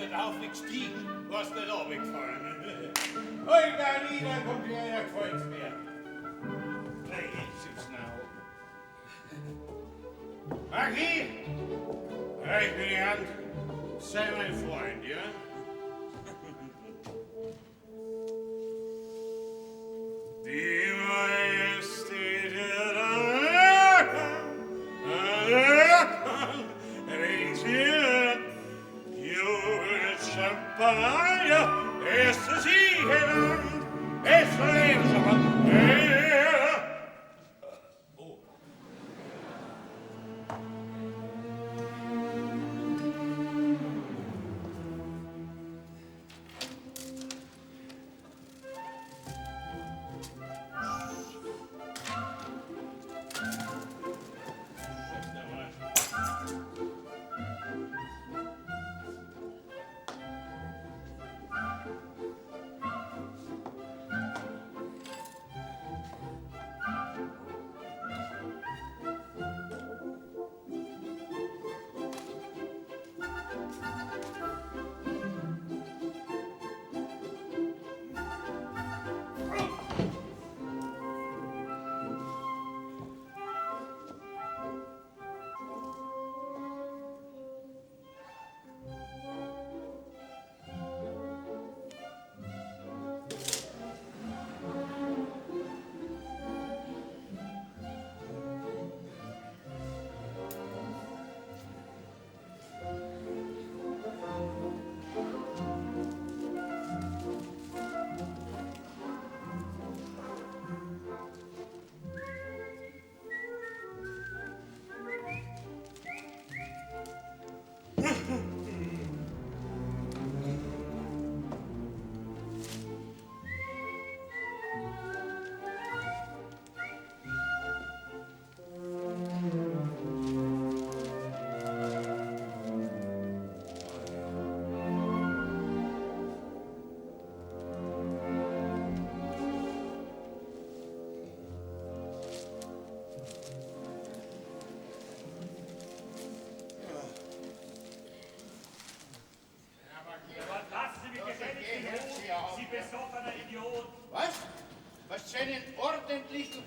nicht aufgestiegen, was nicht runtergefallen. Olga, nieder, kommt her, gefällt's mir. Na, jetzt sitzt now. Magie, reich mir die Hand. Sei mein Freund, ja? Die Majestät der Regieren, Jubel, Champagner, ist zu siegen, es verlebt Champagner. Oh.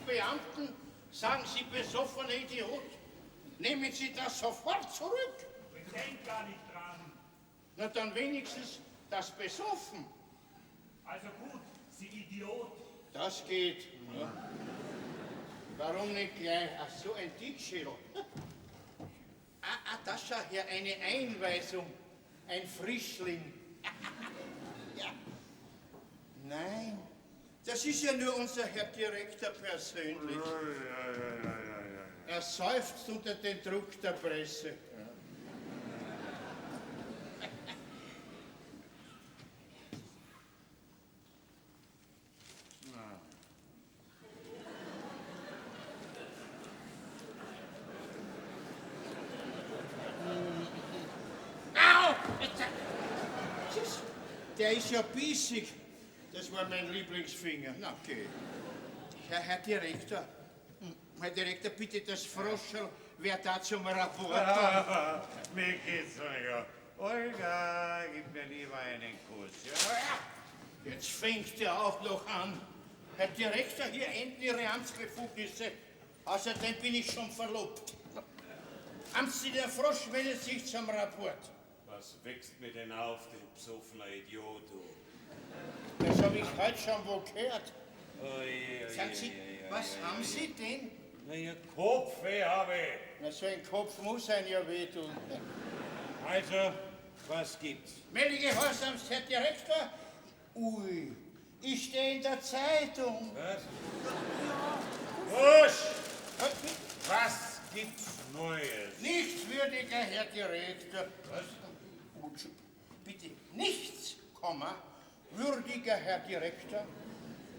Beamten sagen Sie besoffener Idiot. Nehmen Sie das sofort zurück. Ich denk gar nicht dran. Na dann wenigstens das Besoffen. Also gut, Sie Idiot. Das geht. Ja. Warum nicht gleich? Ach so, ein Dickschädel. Das schau her, eine Einweisung. Ein Frischling. Ja. Nein. Das ist ja nur unser Herr Direktor persönlich. Er seufzt unter den Druck der Presse. Au! Der ist ja bissig. Das war mein Lieblingsfinger. Na, okay. Herr Direktor. Herr Direktor, bitte das Froscherl. Wer da zum Rapport? Mir geht's ja. Olga, gib mir lieber einen Kuss. Ja? Jetzt fängt er auch noch an. Herr Direktor, hier enden Ihre Amtsbefugnisse. Außerdem bin ich schon verlobt. Haben Sie der Frosch meldet sich zum Rapport. Was wächst mir denn auf, du besoffener Idiot, du? Das habe ich heute schon wo gehört. Oje, Sagen Sie, was haben Sie denn? Na, Ihr Kopfweh habe ich. Na, so ein Kopf muss ein ja wehtun. Also, was gibt's? Melde Gehorsams, Herr Direktor. Ui, ich stehe in der Zeitung. Was? Husch! Was gibt's Neues? Nichtswürdiger Herr Direktor. Was? Bitte, nichts, Komma, würdiger Herr Direktor,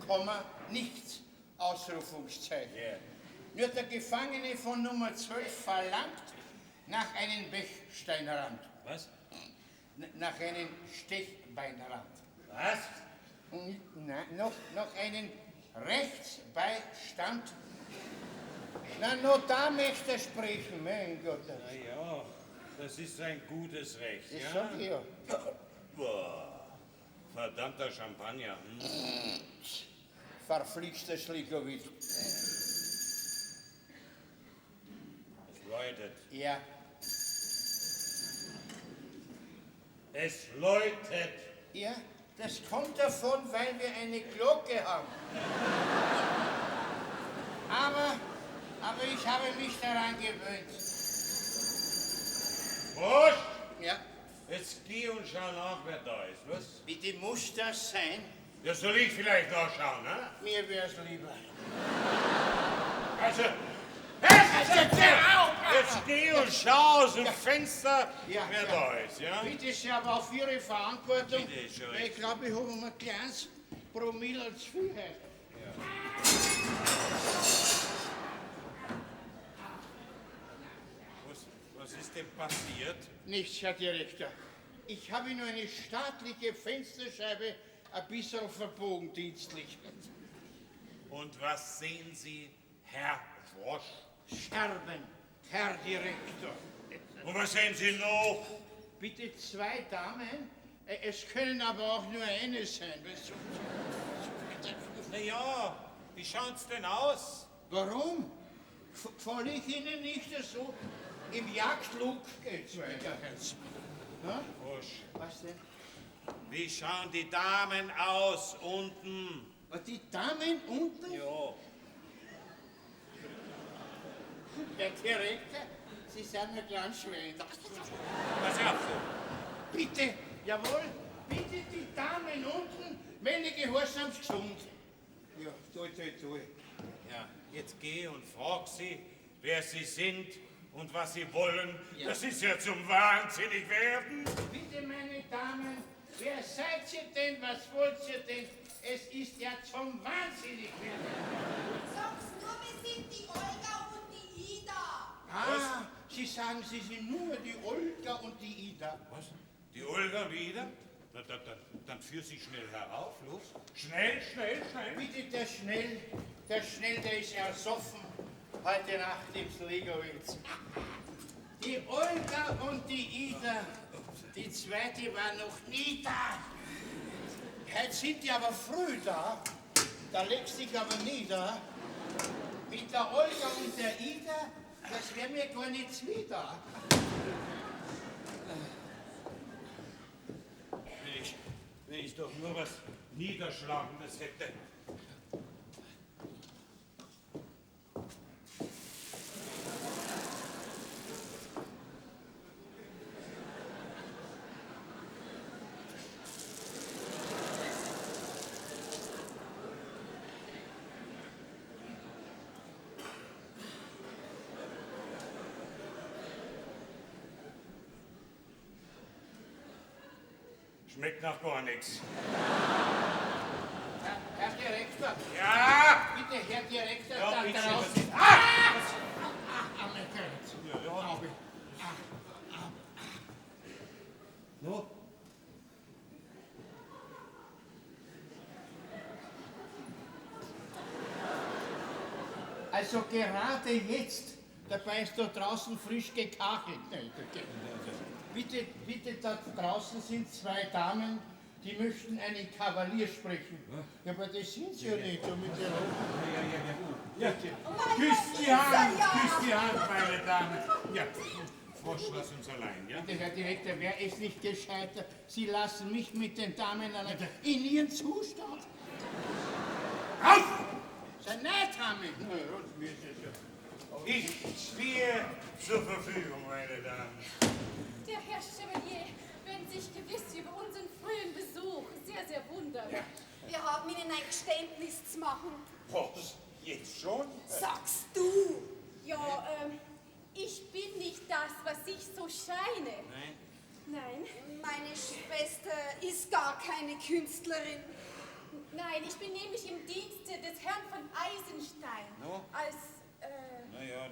Komma, nichts, Ausrufungszeichen. Yeah. Nur der Gefangene von Nummer 12 verlangt nach einem Bechsteinrand. Was? Nach einem Stechbeinrand. Was? Nein, noch einen Rechtsbeistand. Na, nur da möchte er sprechen, mein Gott. Na ja, das ist ein gutes Recht, Das ja? sag ich ja. Boah, verdammter Champagner. Verflixter Schlikowitz. Es läutet. Ja. Es läutet. Ja, das kommt davon, weil wir eine Glocke haben. Aber ich habe mich daran gewöhnt. Frosch! Ja. Jetzt geh und schau nach, wer da ist, was? Bitte muss das sein? Ja, soll ich vielleicht nachschauen, ne? Mir wär's lieber. Also, Jetzt geh und schau aus dem Fenster, Ja, wer ja. da ist, ja? Bitte sehr, aber auf Ihre Verantwortung. Bitte, schon. Weil ich glaube, ich habe um ein kleines Promille zu viel heute. Was ist denn passiert? Nichts, Herr Direktor. Ich habe nur eine staatliche Fensterscheibe ein bisschen verbogen dienstlich. Und was sehen Sie, Herr Frosch? Scherben, Herr Direktor. Und was sehen Sie noch? Bitte 2 Damen. Es können aber auch nur eine sein. Na ja, wie schaut's denn aus? Warum? Falle ich Ihnen nicht so? Im Jagdlug geht's weiter. Ja? Frosch, Was denn? wie schauen die Damen aus unten? Die Damen unten? Ja. Herr Direktor, Sie sind ein kleines Schwein. Pass auf, so. Bitte, jawohl, bitte die Damen unten, wenn die gehorsamst gesund. Ja, toi. Ja, jetzt geh und frag sie, wer sie sind und was sie wollen. Ja. Das ist ja zum wahnsinnig werden. Bitte, meine Damen, wer seid ihr denn, was wollt ihr denn? Es ist ja zum wahnsinnig werden. Sag's nur, wir sind die Olga und die Ida. Ah, Sie sagen, Sie sind nur die Olga und die Ida. Was? Die Olga wieder? Na, dann führ sie schnell herauf, los. Schnell. Bitte, der Schnell, der ist ersoffen heute Nacht im Sligowitz. Die Olga und die Ida, die zweite war noch nie da. Heute sind die aber früh da, da legst dich aber nieder. Mit der Olga und der Ida, das wäre mir gar nicht wieder. Wenn ich doch nur was Niederschlagendes hätte. Schmeckt nach gar nichts. Herr Direktor. Ja! Bitte, Herr Direktor, Ja, da bitte, draußen. was ist- Mein Gott. Ja. Auge. No? Also gerade jetzt, dabei ist da draußen frisch gekachelt. Bitte, da draußen sind 2 Damen, die möchten einen Kavalier sprechen. Ja, aber das sind sie ja nicht. So mit der Ja. Küsst die Hand, meine Damen. Ja, Frosch, lass uns allein, ja? Bitte, Herr Direktor, wäre es nicht gescheiter, Sie lassen mich mit den Damen allein in Ihren Zustand? Auf! Sein Neidhamme. Ich stehe zur Verfügung, meine Damen. Der Herr Chevalier wird sich gewiss über unseren frühen Besuch sehr wundern. Wir haben Ihnen ein Geständnis zu machen. Was? Jetzt schon? Sagst du? Ja, ich bin nicht das, was ich so scheine. Nein. Nein. Meine Schwester ist gar keine Künstlerin. Nein, ich bin nämlich im Dienste des Herrn von Eisenstein. No? Als, Ja.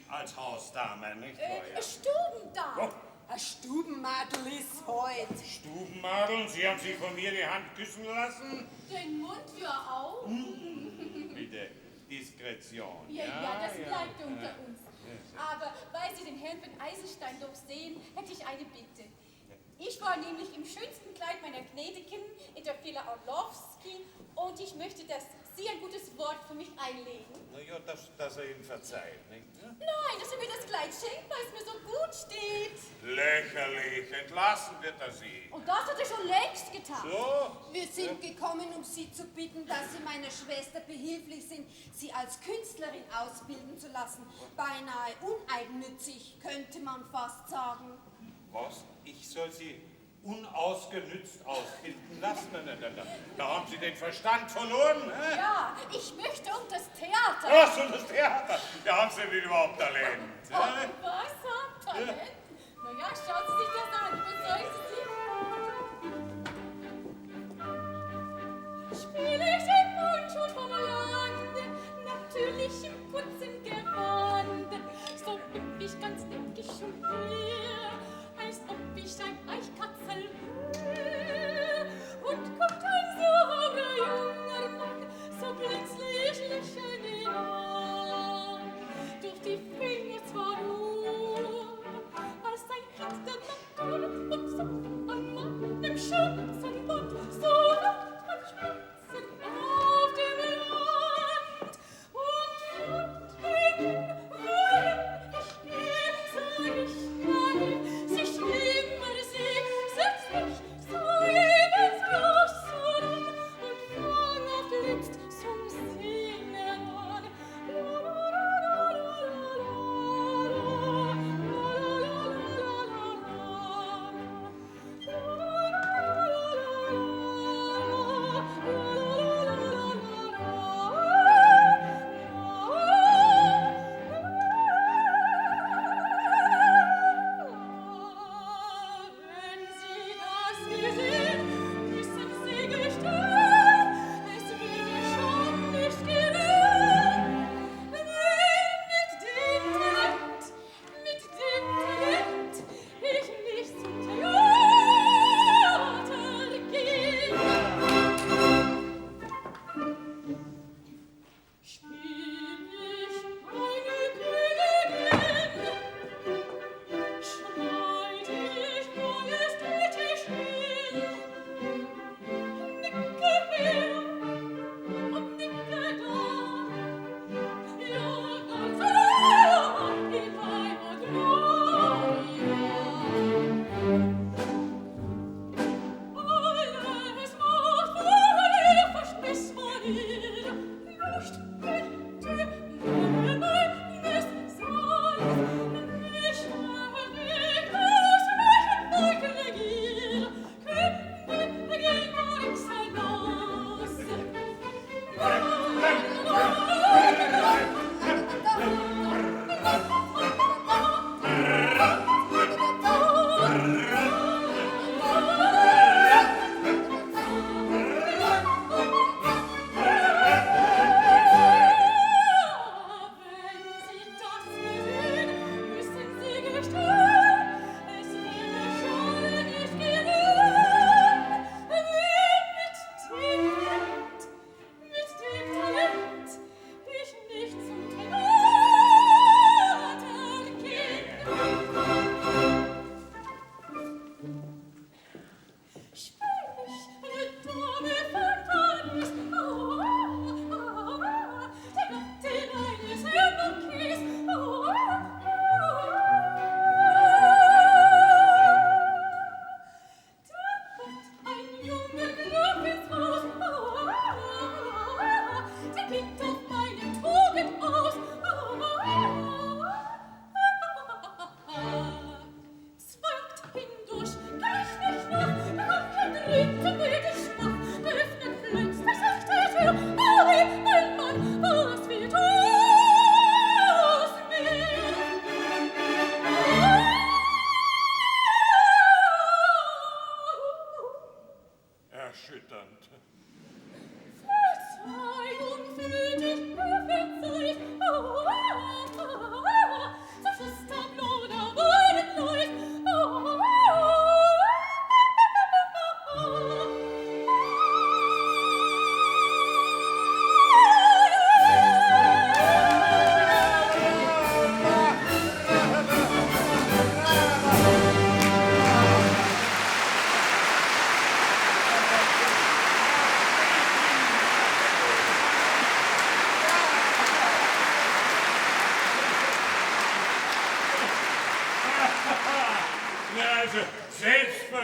Als Hausdame, nicht wahr? Ja. Stubendame. Ein Stubenmadel ist heut. Stubenmadel, Sie haben sich von mir die Hand küssen lassen? Den Mund ja auch. Bitte, Diskretion. Ja, das bleibt unter uns. Aber weil Sie den Herrn von Eisenstein doch sehen, hätte ich eine Bitte. Ich war nämlich im schönsten Kleid meiner Gnädigen in der Villa Orlowski und ich möchte, dass Sie ein gutes Wort für mich einlegen. Na ja, dass er ihm verzeiht, nicht? Ja? Nein, dass er mir das Kleid schenkt, weil es mir so gut steht. Lächerlich, entlassen wird er Sie. Und das hat er schon längst getan. So? Wir sind gekommen, um Sie zu bitten, dass Sie meiner Schwester behilflich sind, sie als Künstlerin ausbilden zu lassen. Beinahe uneigennützig, könnte man fast sagen. Was? Ich soll Sie unausgenützt ausbilden lassen? Da haben Sie den Verstand verloren. Hä? Ja, ich möchte um das Theater. Ach so, das Theater. Da haben Sie denn überhaupt Talent. Oh, was hat Talent? Na ja, schauen Sie sich das an. Überzeugen Sie sich. Spiele ich im Mundschutz vom Lande, natürlich im kurzen Gewande. So bin ich ganz nickig und leer, als ob ich ein Eichkatzel wär. Und kommt ein so hauer junger Mann, so plötzlich lächeln ihn an. Durch die Finger zwar nur, als ein Kind der Natur, und so an meinem Schürzenband, so lacht man Spitzen auf dem Land. Und wohin ich gehe, sag ich nein, sie schlimmer, sie setzt mich so lebenslos an und fang auf letzt zum Singen an.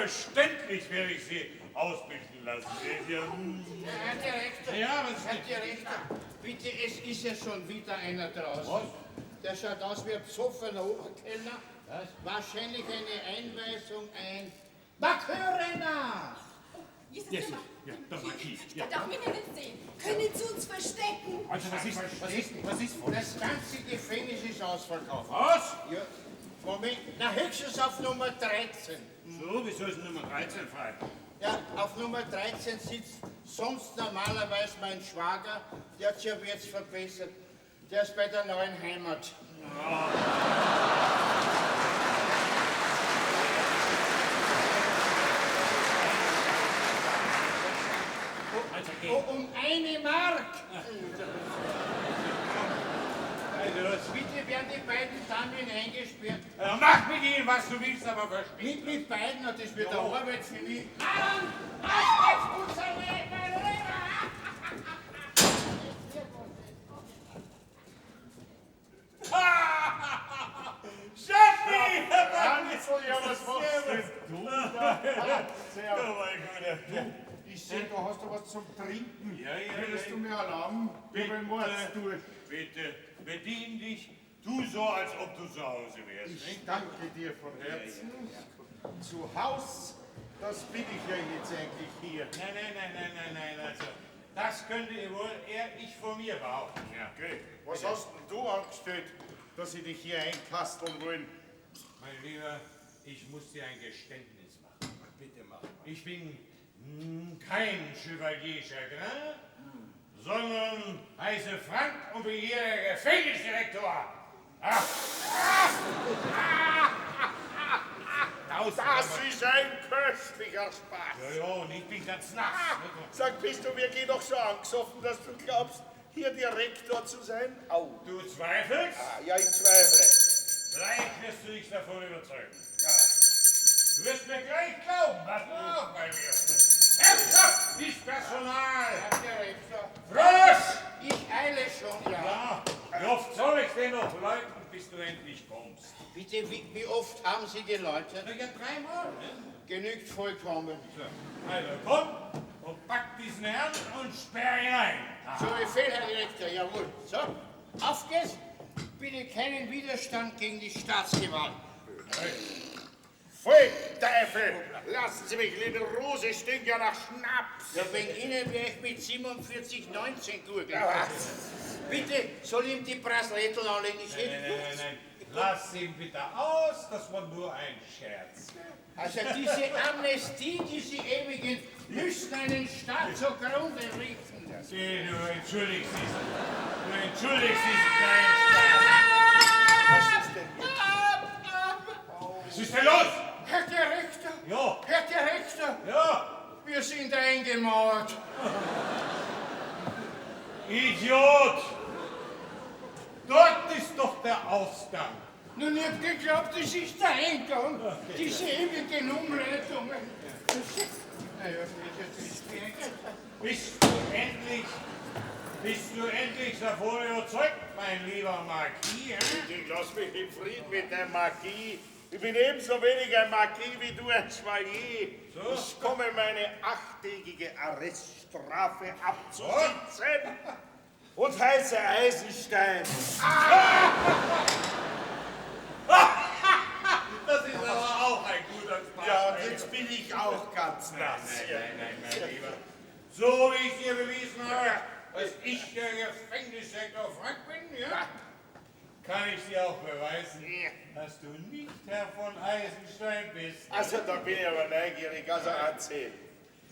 Selbstverständlich werde ich Sie ausbilden lassen. Herr Direktor, Ja, was ist Herr Direktor, bitte, es ist ja schon wieder einer draußen. Was? Der schaut aus wie ein besoffener Oberkellner. Was? Wahrscheinlich eine Einweisung, ein Markörrenner. Jesus, Yes, immer. ja, der Marquis. Ich kann auch mich nicht sehen. Können Sie uns verstecken? Also, was ist Das ganze Gefängnis ist ausverkauft. Was? Ja, Moment, na höchstens auf Nummer 13. So, wieso ist Nummer 13 frei? Ja, auf Nummer 13 sitzt sonst normalerweise mein Schwager, der hat sich aber jetzt verbessert. Der ist bei der neuen Heimat. Um 1 Mark. Also, Bitte werden die beiden Damen eingesperrt. mach mit ihnen, was du willst, aber versteh. Mit beiden, das wird eine Arbeit für mich. Schaffi! Hansel, ja, was machst denn du da? Oh mein Gott. Ich sehe, du hast da was zum Trinken. Ja. Würdest du mir erlauben? Wie mordst du? Bitte, bedien dich. Tu so, als ob du zu Hause wärst. Ich danke dir von Herzen. Zu Haus, das bin ich ja jetzt eigentlich hier. Nein. Also, das könnte wohl eher ich von mir behaupten. Ja. Okay. Was hast denn du angestellt, dass sie dich hier einkasteln wollen? Mein Lieber, ich muss dir ein Geständnis machen. Bitte mach. Ich bin kein Chevalier Chagrin, sondern heiße Frank und bin hier der Gefängnisdirektor. Das ist ein köstlicher Spaß. Ja, und ich bin ganz nass. Sag, bist du wirklich noch so angesoffen, dass du glaubst, hier Direktor zu sein? Au. Du zweifelst? Ja, ich zweifle. Gleich wirst du dich davon überzeugen. Ja. Du wirst mir gleich glauben, was du auch bei mir. Herrschaft, nicht Personal! Herr Direktor, Frosch! ich eile schon, ja. Ja, wie oft soll ich denn noch läuten, bis du endlich kommst? Bitte, wie oft haben Sie die Leute? Na ja, 3 Mal, ne? Genügt vollkommen. So, also komm und pack diesen Herrn und sperr ihn ein. So Befehl, Herr Direktor, jawohl. So, auf geht's. Bitte keinen Widerstand gegen die Staatsgewalt. Voll Teufel! Lassen Sie mich, liebe Rose, stinkt ja nach Schnaps. Ja, wegen Ihnen wäre ich mit 47,19 gurgeln. Bitte, soll ihm die Braslettel anlegen? Ich hätte Nein. Lass ihn bitte aus, das war nur ein Scherz. Also diese Amnestie, diese ewigen, müssen einen Staat zugrunde richten. Du entschuldigst diesen kleinen Spaß. Was ist denn hier? Was ist denn los? Herr Direktor! Ja. Herr Direktor! Ja. Wir sind eingemauert. Idiot! Dort ist doch der Ausgang. Nun, ich hab geglaubt, das ist der Eingang. Diese ewigen Umleitungen. Naja, Bist du endlich davon überzeugt, mein lieber Marquis? Ich lass mich in Frieden mit dem Marquis. Ich bin ebenso wenig ein Marquis wie du ein Chevalier. So? Ich komme meine 8-tägige Arreststrafe abzusitzen und heiße Eisenstein. Das ist aber auch ein guter Spaß. Ja, und jetzt bin ich auch ganz nass. Nein, mein Lieber. So wie ich dir bewiesen habe, dass ich der Gefängnisdirektor Frank bin, ja, kann ich dir auch beweisen, dass du nicht Herr von Eisenstein bist. Also, da bin ich aber neugierig, also erzähl.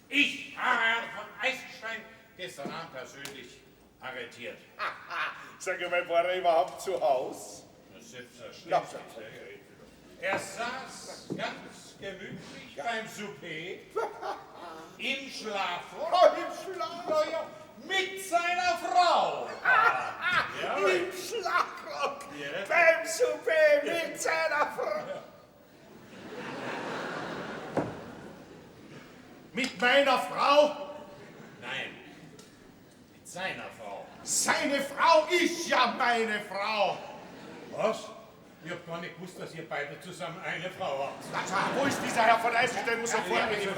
Ich habe Herrn von Eisenstein gestern Abend persönlich arretiert. Sag mal, war er überhaupt zu Haus? Selbstverständlich. Er saß ganz gemütlich beim Souper im Schlafrock. Oh, im Schlafrock? Ja, mit seiner Frau. Im Schlafrock? Ja. Beim Souper mit seiner Frau? Mit meiner Frau? Nein, mit seiner Frau. Seine Frau ist ja meine Frau. Was? Ich hab gar nicht gewusst, ihr beide zusammen eine Frau habt. Wo ist dieser Herr von Eisenstein? Muss er vorgehen?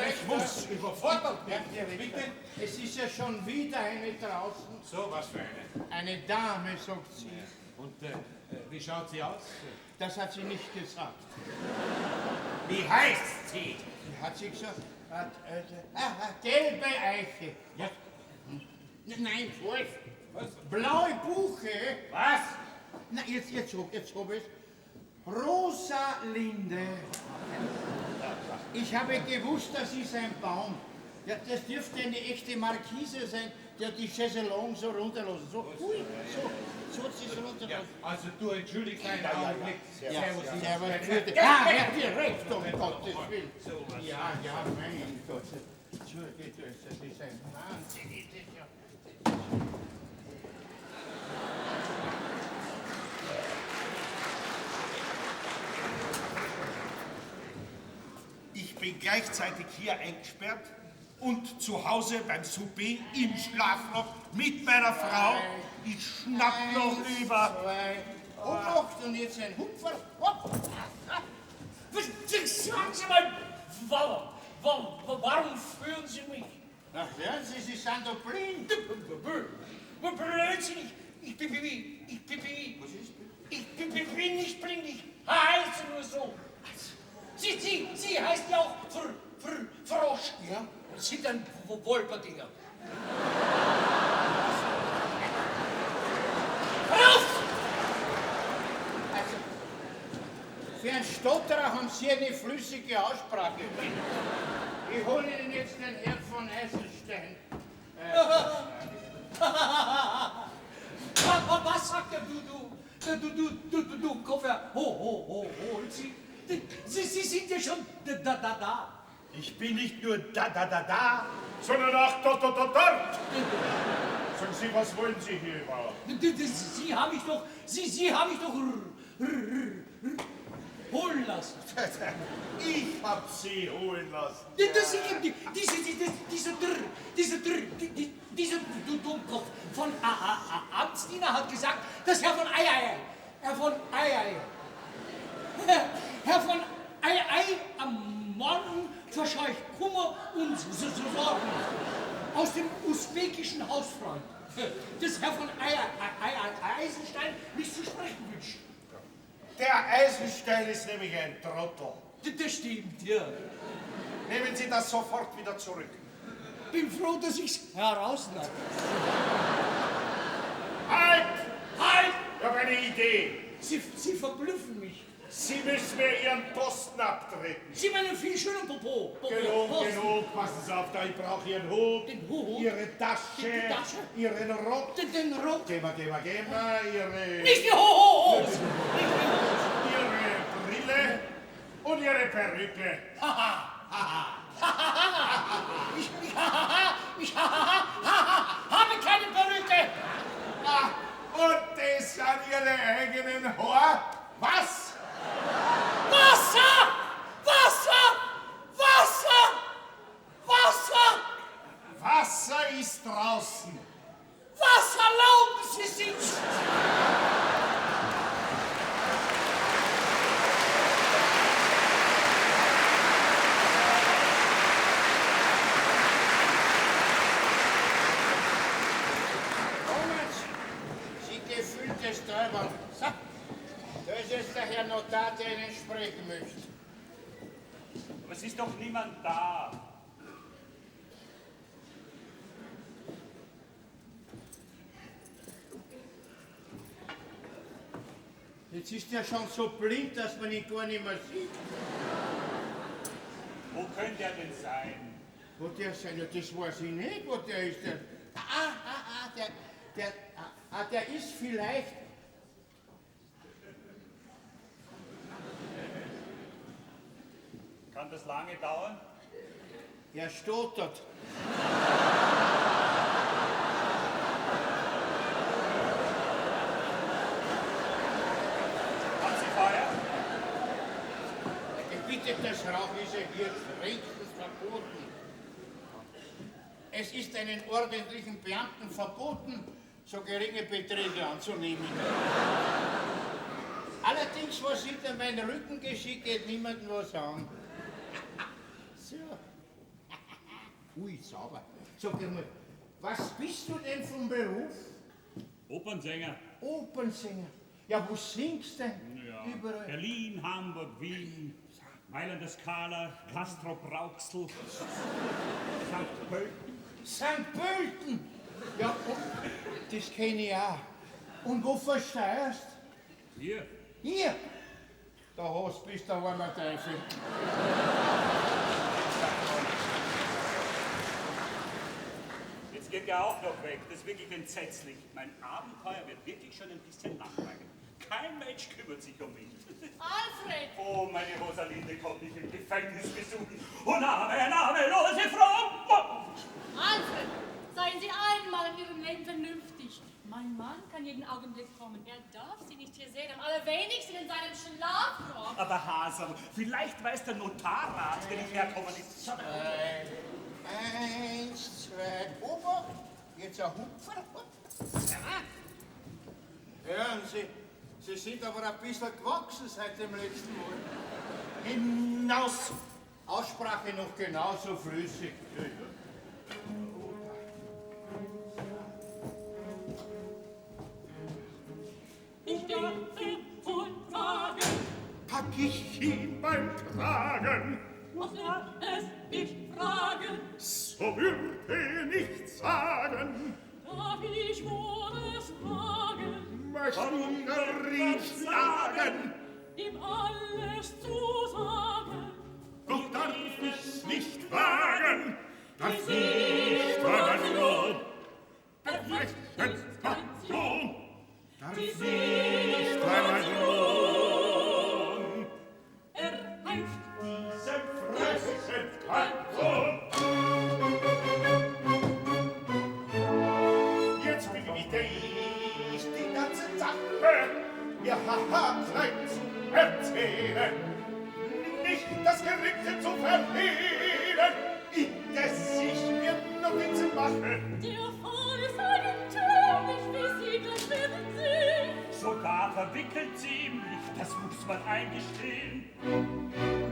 Ich muss überfordert. Bitte, es ist ja schon wieder eine draußen. So, was für eine? Eine Dame, sagt sie. Und wie schaut sie aus? Das hat sie nicht gesagt. Wie heißt sie? Hat sie gesagt, gelbe Eiche. Ja. Nein, falsch. Was? Blaue Buche. Was? Na, jetzt hab ich's. Rosa Linde. Ich habe gewusst, das ist ein Baum. Ja, das dürfte eine echte Markise sein, der die Chaiselong so runterlassen. So, ui, so hat sie es runterlassen. Ja, also du entschuldigst einen Augenblick. Servus. Herr Direktor, um Gottes Willen. Ja, mein Gott. Entschuldigung, das ist ein Wahnsinn. Ich bin gleichzeitig hier eingesperrt und zu Hause beim Souper im Schlafrock mit meiner Frau. Ich schnapp noch über. Obacht und jetzt ein Hupfer. Hopp. Sagen Sie mal, warum führen Sie mich? Ach, hören Sie, Sie sind doch blind. Blödsinnig. Ich bin nicht blind, ich heiße nur so. Sie heißt ja auch Frosch. Ja? Und sind ein Wolperdinger. Raus! Also, für einen Stotterer haben Sie eine flüssige Aussprache. Ich hole Ihnen jetzt den Herrn von Eisenstein. Was sagt der du, Koffer? Holen Sie. Sie sind ja schon da. Ich bin nicht nur da, sondern auch dort. Sagen Sie, was wollen Sie hier überhaupt? Sie haben mich doch holen lassen. Ich hab Sie holen lassen. Dieser Dummkopf von Amtsdiener hat gesagt, dass Herr von Ei am Morgen verscheucht Kummer und Sorgen aus dem usbekischen Hausfreund, das Herr von Eisenstein nicht zu sprechen wünscht. Der Eisenstein ist nämlich ein Trottel. Das stimmt, ja. Nehmen Sie das sofort wieder zurück. Bin froh, dass ich's herausnahme. Halt! Ich habe eine Idee. Sie verblüffen mich. Sie müssen mir Ihren Posten abtreten. Sie meinen viel schöner Popo. Genug. Passen Sie auf, da ich brauche Ihren Hut, Ihre Tasche, Die Tasche? Ihren Rock. Den Rock. Geh mal, Ihre... Nicht die Ho! Ihre Brille und Ihre Perücke. Ich habe keine Perücke. Und das sind Ihre eigenen Haare? Was? Wasser ist draußen. Was erlauben Sie sich? Sie gefühltes Träumer. So, da ist jetzt der Herr Notar, der Ihnen sprechen möchte. Aber es ist doch niemand da. Jetzt ist er schon so blind, dass man ihn gar nicht mehr sieht. Wo könnte er denn sein? Wo der sein? Ja, das weiß ich nicht, wo der ist. Der ist vielleicht... Kann das lange dauern? Er stottert. Haben Sie Feuer? Bitte, das Rauch ist ja hier strengstens verboten. Es ist einen ordentlichen Beamten verboten, so geringe Beträge anzunehmen. Allerdings, was hinter meinen Rücken geschieht, geht niemandem was an. So. Ui, sauber. Sag mal, was bist du denn vom Beruf? Opernsänger. Opernsänger. Ja, wo singst du denn? Ja. Überall. Berlin, Hamburg, Wien, Mailand, Skala, Castrop, Rauxel, St. Pölten. St. Pölten? Ja, das kenne ich auch. Und wo versteuerst? Hier. Hier? Da hast bist du ein armer Teufel. Jetzt geht er auch noch weg. Das ist wirklich entsetzlich. Mein Abenteuer wird wirklich schon ein bisschen langweilig. Kein Mensch kümmert sich um mich. Alfred! Oh, meine Rosalinde kommt mich im Gefängnis besuchen. Oh, namenlose Frau! Alfred, seien Sie einmal in Ihrem Leben vernünftig. Mein Mann kann jeden Augenblick kommen. Er darf Sie nicht hier sehen, am allerwenigsten in seinem Schlafrock. Aber Hasel, vielleicht weiß der Notarrat, wenn ich herkomme, ist schon... 1, 2, Ober. Jetzt ein Hupfer. Hören Sie, Sie sind aber ein bisschen gewachsen seit dem letzten Mal. Hinaus! Aussprache noch genauso flüssig. Ich denke und frage, Pack ich ihn beim Tragen, muss er es nicht fragen, so würde nichts sagen. darf ich wohl es fragen, Möchten wir ihn schlagen, ihm alles zu sagen, doch darf ich's nicht wagen, darf nicht wagen, Lohn. Verflechtet Passion, darf nicht wagen, Lohn. erreicht Diesem Fressen Passion. Jetzt bewege ich die ganze Sache, ihr Haha-Kleid zu erzählen, nicht das Gerichte zu verhehlen, indes ich mir Notizen mache. Der Fall ist eigentümlich, wie Sie gleich werden sehen. Sogar verwickelt ziemlich, das muss man eingestehen.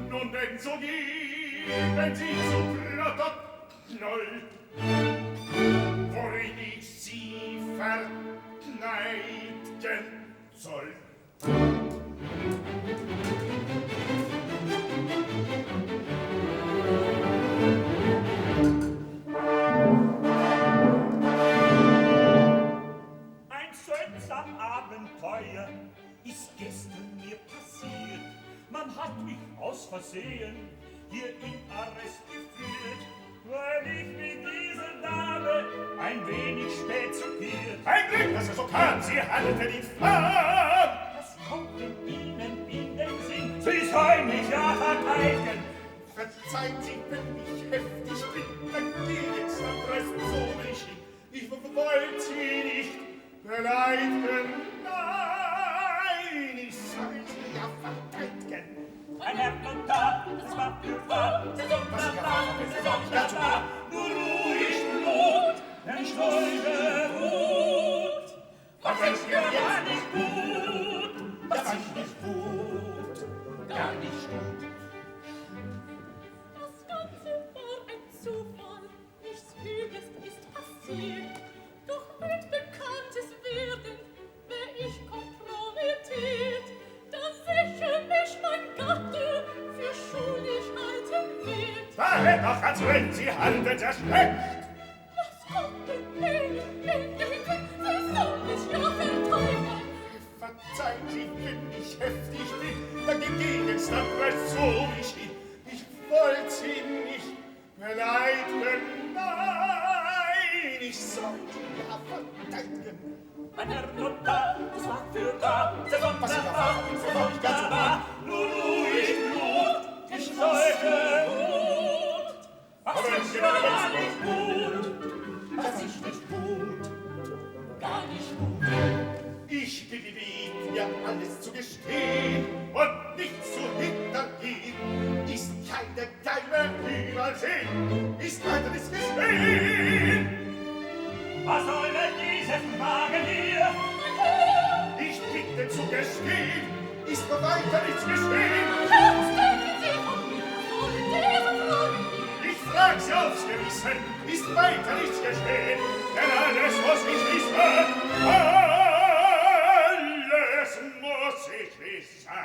Nun denn so geben Sie zu Protokoll, worin ich Sie verkleiden soll. Ein seltsam Abenteuer ist gestern mir passiert. Man hat mich aus Versehen hier in Arrest geführt, weil ich mit dieser Dame ein wenig spät zugiert. Ein Glück, dass so kam, Sie halten ihn fern. Was kommt in Ihnen in den Sinn? Sie sollen mich ja verteidigen. Verzeihen Sie, wenn ich heftig bin, dann geht es am besten so nicht hin. Ich wollte Sie nicht beleidigen, nein, ich soll Sie ja verteidigen. Ein Herr Notar, das war für wahr, der Sonntag, nur ruhig Blut, denn Schulde ruht. Was ist mir ja nicht gut, was ist nicht gut, gar nicht gut. Das Ganze war ein Zufall, nichts Übles ist passiert. Doch wird Bekanntes werden, wär ich kompromittiert. Da sicher mich mein Gatte für schuldig halten wird. Daher doch, als wenn Sie halten sehr schlecht. Was kommt denn in den Sinn, wer soll mich ja verteidigen? Verzeihen Sie, wenn ich heftig bin, dann ging es dann recht so nicht hin. Ich wollte Sie nicht beleidigen, nein, ich sollte ja verteidigen. Mein Herr Notar, das war für wahr, der Sonntag war, nur ruhig Blut, ich sollte gut. Was ist mir ja nicht gut, was ist nicht gut, gar nicht gut. Ich bin mir alles zu gestehen und nicht zu hintergehen. Ist keine Geime überall sehen, ist weiter nichts geschehen. Was soll denn dieses Wagen hier? Ich bitte zu gestehen, ist weiter nichts geschehen. Was denken Sie von mir? Ohne diese Fragen Ich frag Sie aufs Gewissen, ist weiter nichts geschehen. Denn alles muss ich wissen, alles muss ich wissen.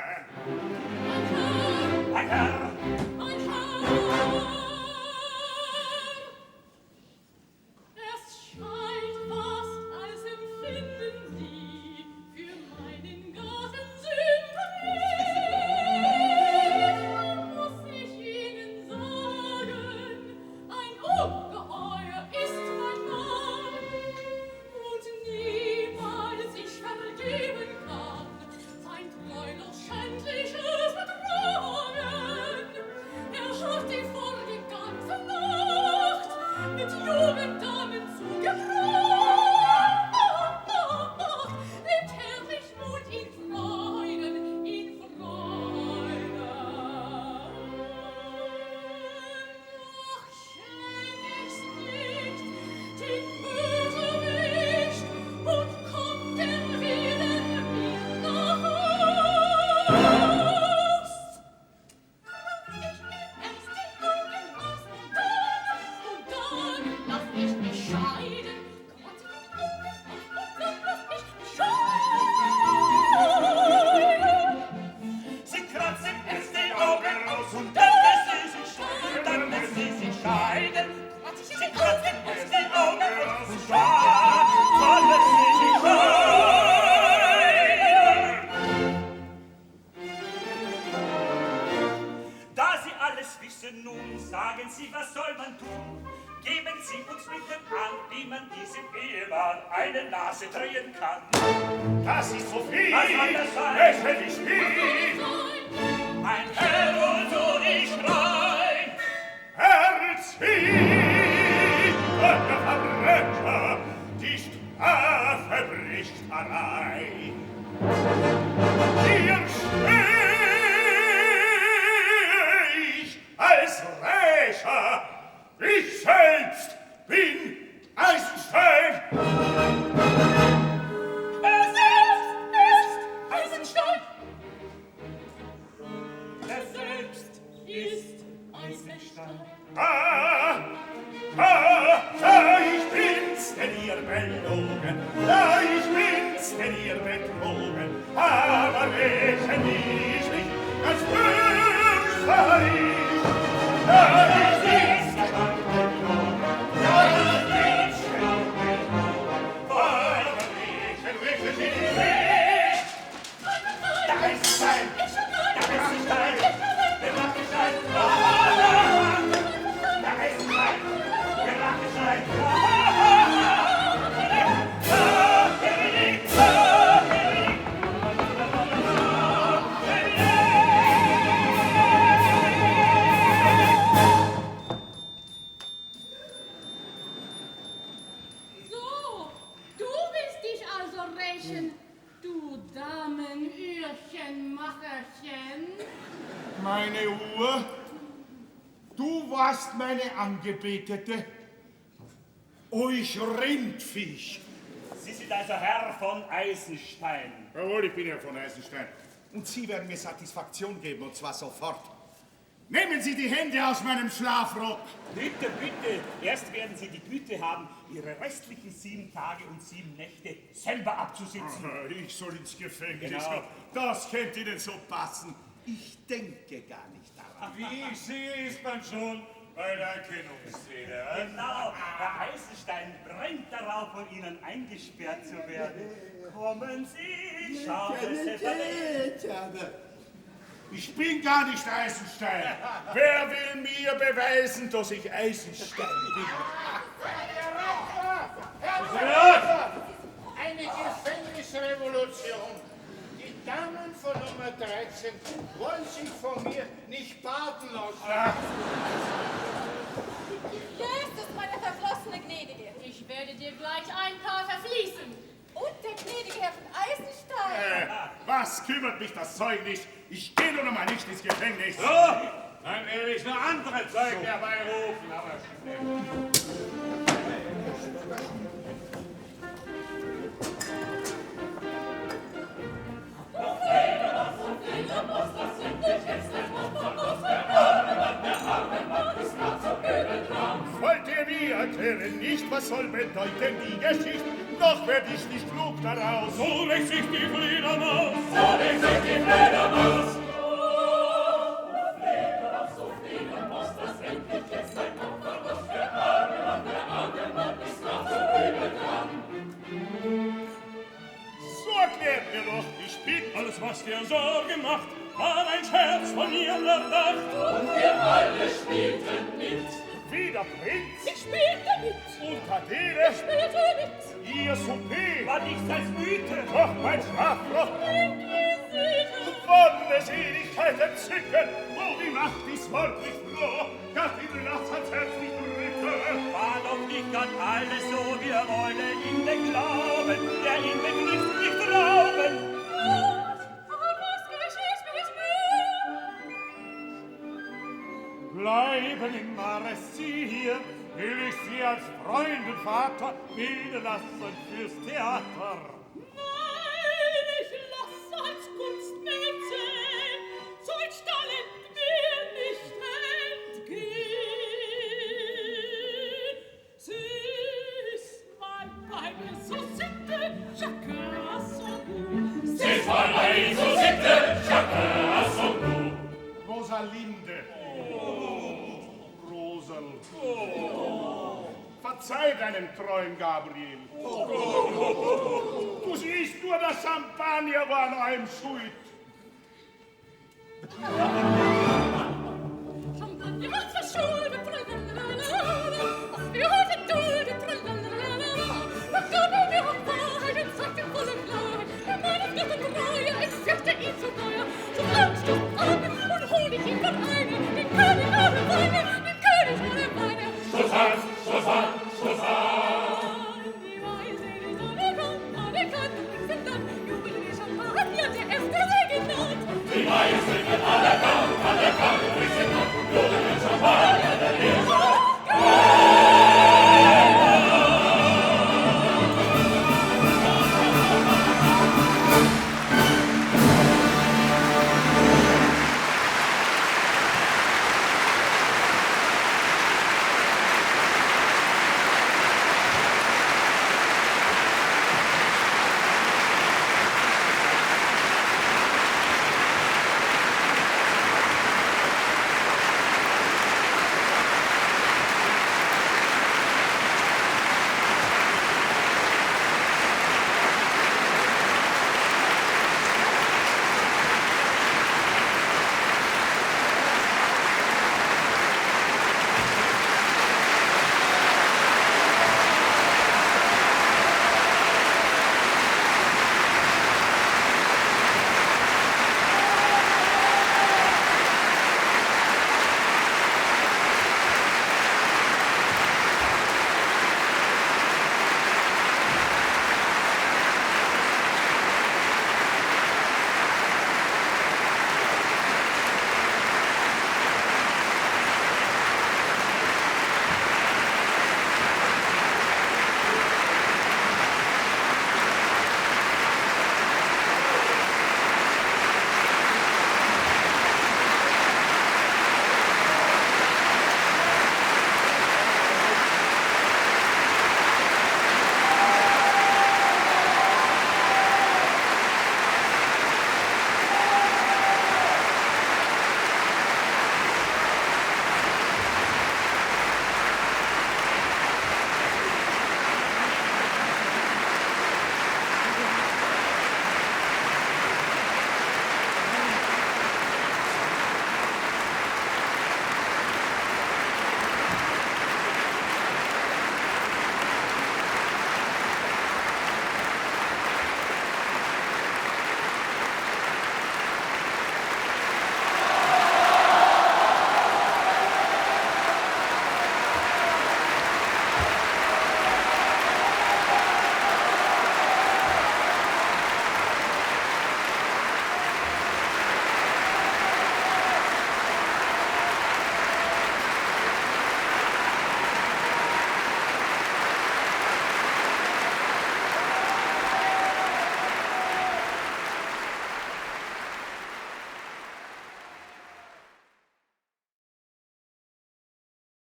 Ein Herr! Ein Herr! Es scheint fast, als empfinden Sie für meinen Gatten Sympathie. Muss ich Ihnen sagen, ein Ungeheuer ist mein Mann und niemals ich vergeben kann sein treulos schändliches Betragen. Er hat die vorige ganze Nacht mit Jugenddamen zugebracht. Lebt herrlich und in Freuden, in Freuden. Ach, schenk ich's nicht, den Bösewicht, und kommt er wieder mir nach Haus. Erst die Augen aus und dann lass ich mich scheiden. Gott, und dann lass ich mich scheiden. Sie kratzen erst die Augen aus und dann lässt sie sich scheiden. Dann lässt sie sich scheiden. Sie kratzen erst die Augen aus und dann lässt sie sich scheiden. Da Sie alles wissen nun, sagen Sie, was soll man tun? Geben Sie uns Mittel an, wie man diesem Ehemann eine Nase drehen kann. Das ist so viel, Was soll das sein? lächerlich viel. Ein Herr und so nicht rein. Erzieht der Verbrecher, die Strafe bricht herein. Hier stehe ich als Rächer, ich selbst bin Eisenstein. Er selbst ist Eisenstein. Er selbst ist Eisenstein. Da ich bin's, denn ihr belogen, da ich bin's, denn ihr betrogen, aber rächen ich mich ganz fürchterlich. Da ich bin's, denn ihr belogen, da ich bin's, denn ihr betrogen, aber rächen ich mich. Da ist es ein, da ist es ein, der macht es ein, da ist es ein, der macht es ein, So, du willst dich also rächen, du Damenöhrchenmacherchen. Meine Uhr, du warst meine Angebetete. O, ich Rindviech. Sie sind also Herr von Eisenstein. Jawohl, ich bin Herr von Eisenstein. Und Sie werden mir Satisfaktion geben, und zwar sofort. Nehmen Sie die Hände aus meinem Schlafrock. Bitte, bitte, erst werden Sie die Güte haben, Ihre restlichen 7 Tage und 7 Nächte selber abzusitzen. Aha, ich soll ins Gefängnis. Genau. Das könnte Ihnen so passen. Ich denke gar nicht daran. Wie ich sehe, ist man schon bei der Erkennungsszene. Genau, Herr Eisenstein brennt darauf, von Ihnen eingesperrt zu werden. Kommen Sie, schauen Sie Ich bin gar nicht Eisenstein. Wer will mir beweisen, dass ich Eisenstein bin? Eine Gefängnisrevolution. Die Damen von Nummer 13 wollen sich von mir nicht baden lassen. Jesus, meine verflossene Gnädige. Ich werde dir gleich ein paar verfließen. Und der gnädige Herr von Eisenstein. Was kümmert mich das Zeug nicht? Ich gehe nun mal nicht ins Gefängnis. So, dann werde ich noch andere Zeugen herbeirufen, aber schnell. Du erkläre nicht, was soll bedeuten die Geschichte, noch werd ich nicht klug daraus. So legt sich die Fledermaus, So legt sich die Fledermaus. So erklärt mir doch, ich bitte. Alles, was dir Sorge macht, war ein Scherz von mir erdacht. Und wir alle spielten mit. Wie der Prinz. Ich spielte mit. Und Adele. Ich spielte mit. Ihr Souper. War nichts als Mythe. Doch mein Schlafrock. Inquisitor. Wonne Seligkeit entzücken. Oh, wie macht dies Wort nicht froh, dass die Nacht ans Herz nicht rücke. War doch nicht an alles so, wir wollen in den Glauben, der in Begriff nicht rauben. Was geschieht mit mir? Bleiben immer es Sie hier, will ich Sie als Freund und Vater bilden lassen fürs Theater. Nein, ich lass als Kunstmäzen solch Talent mir nicht entgehen. Sie ist mein Weib, so sitte, chacun son goût. C'est pas la Société, chacun a son goût. Rosalinde. Rosal. Verzeih deinem treuen Gabriel. Du siehst nur, das Champagner war an einem schuld.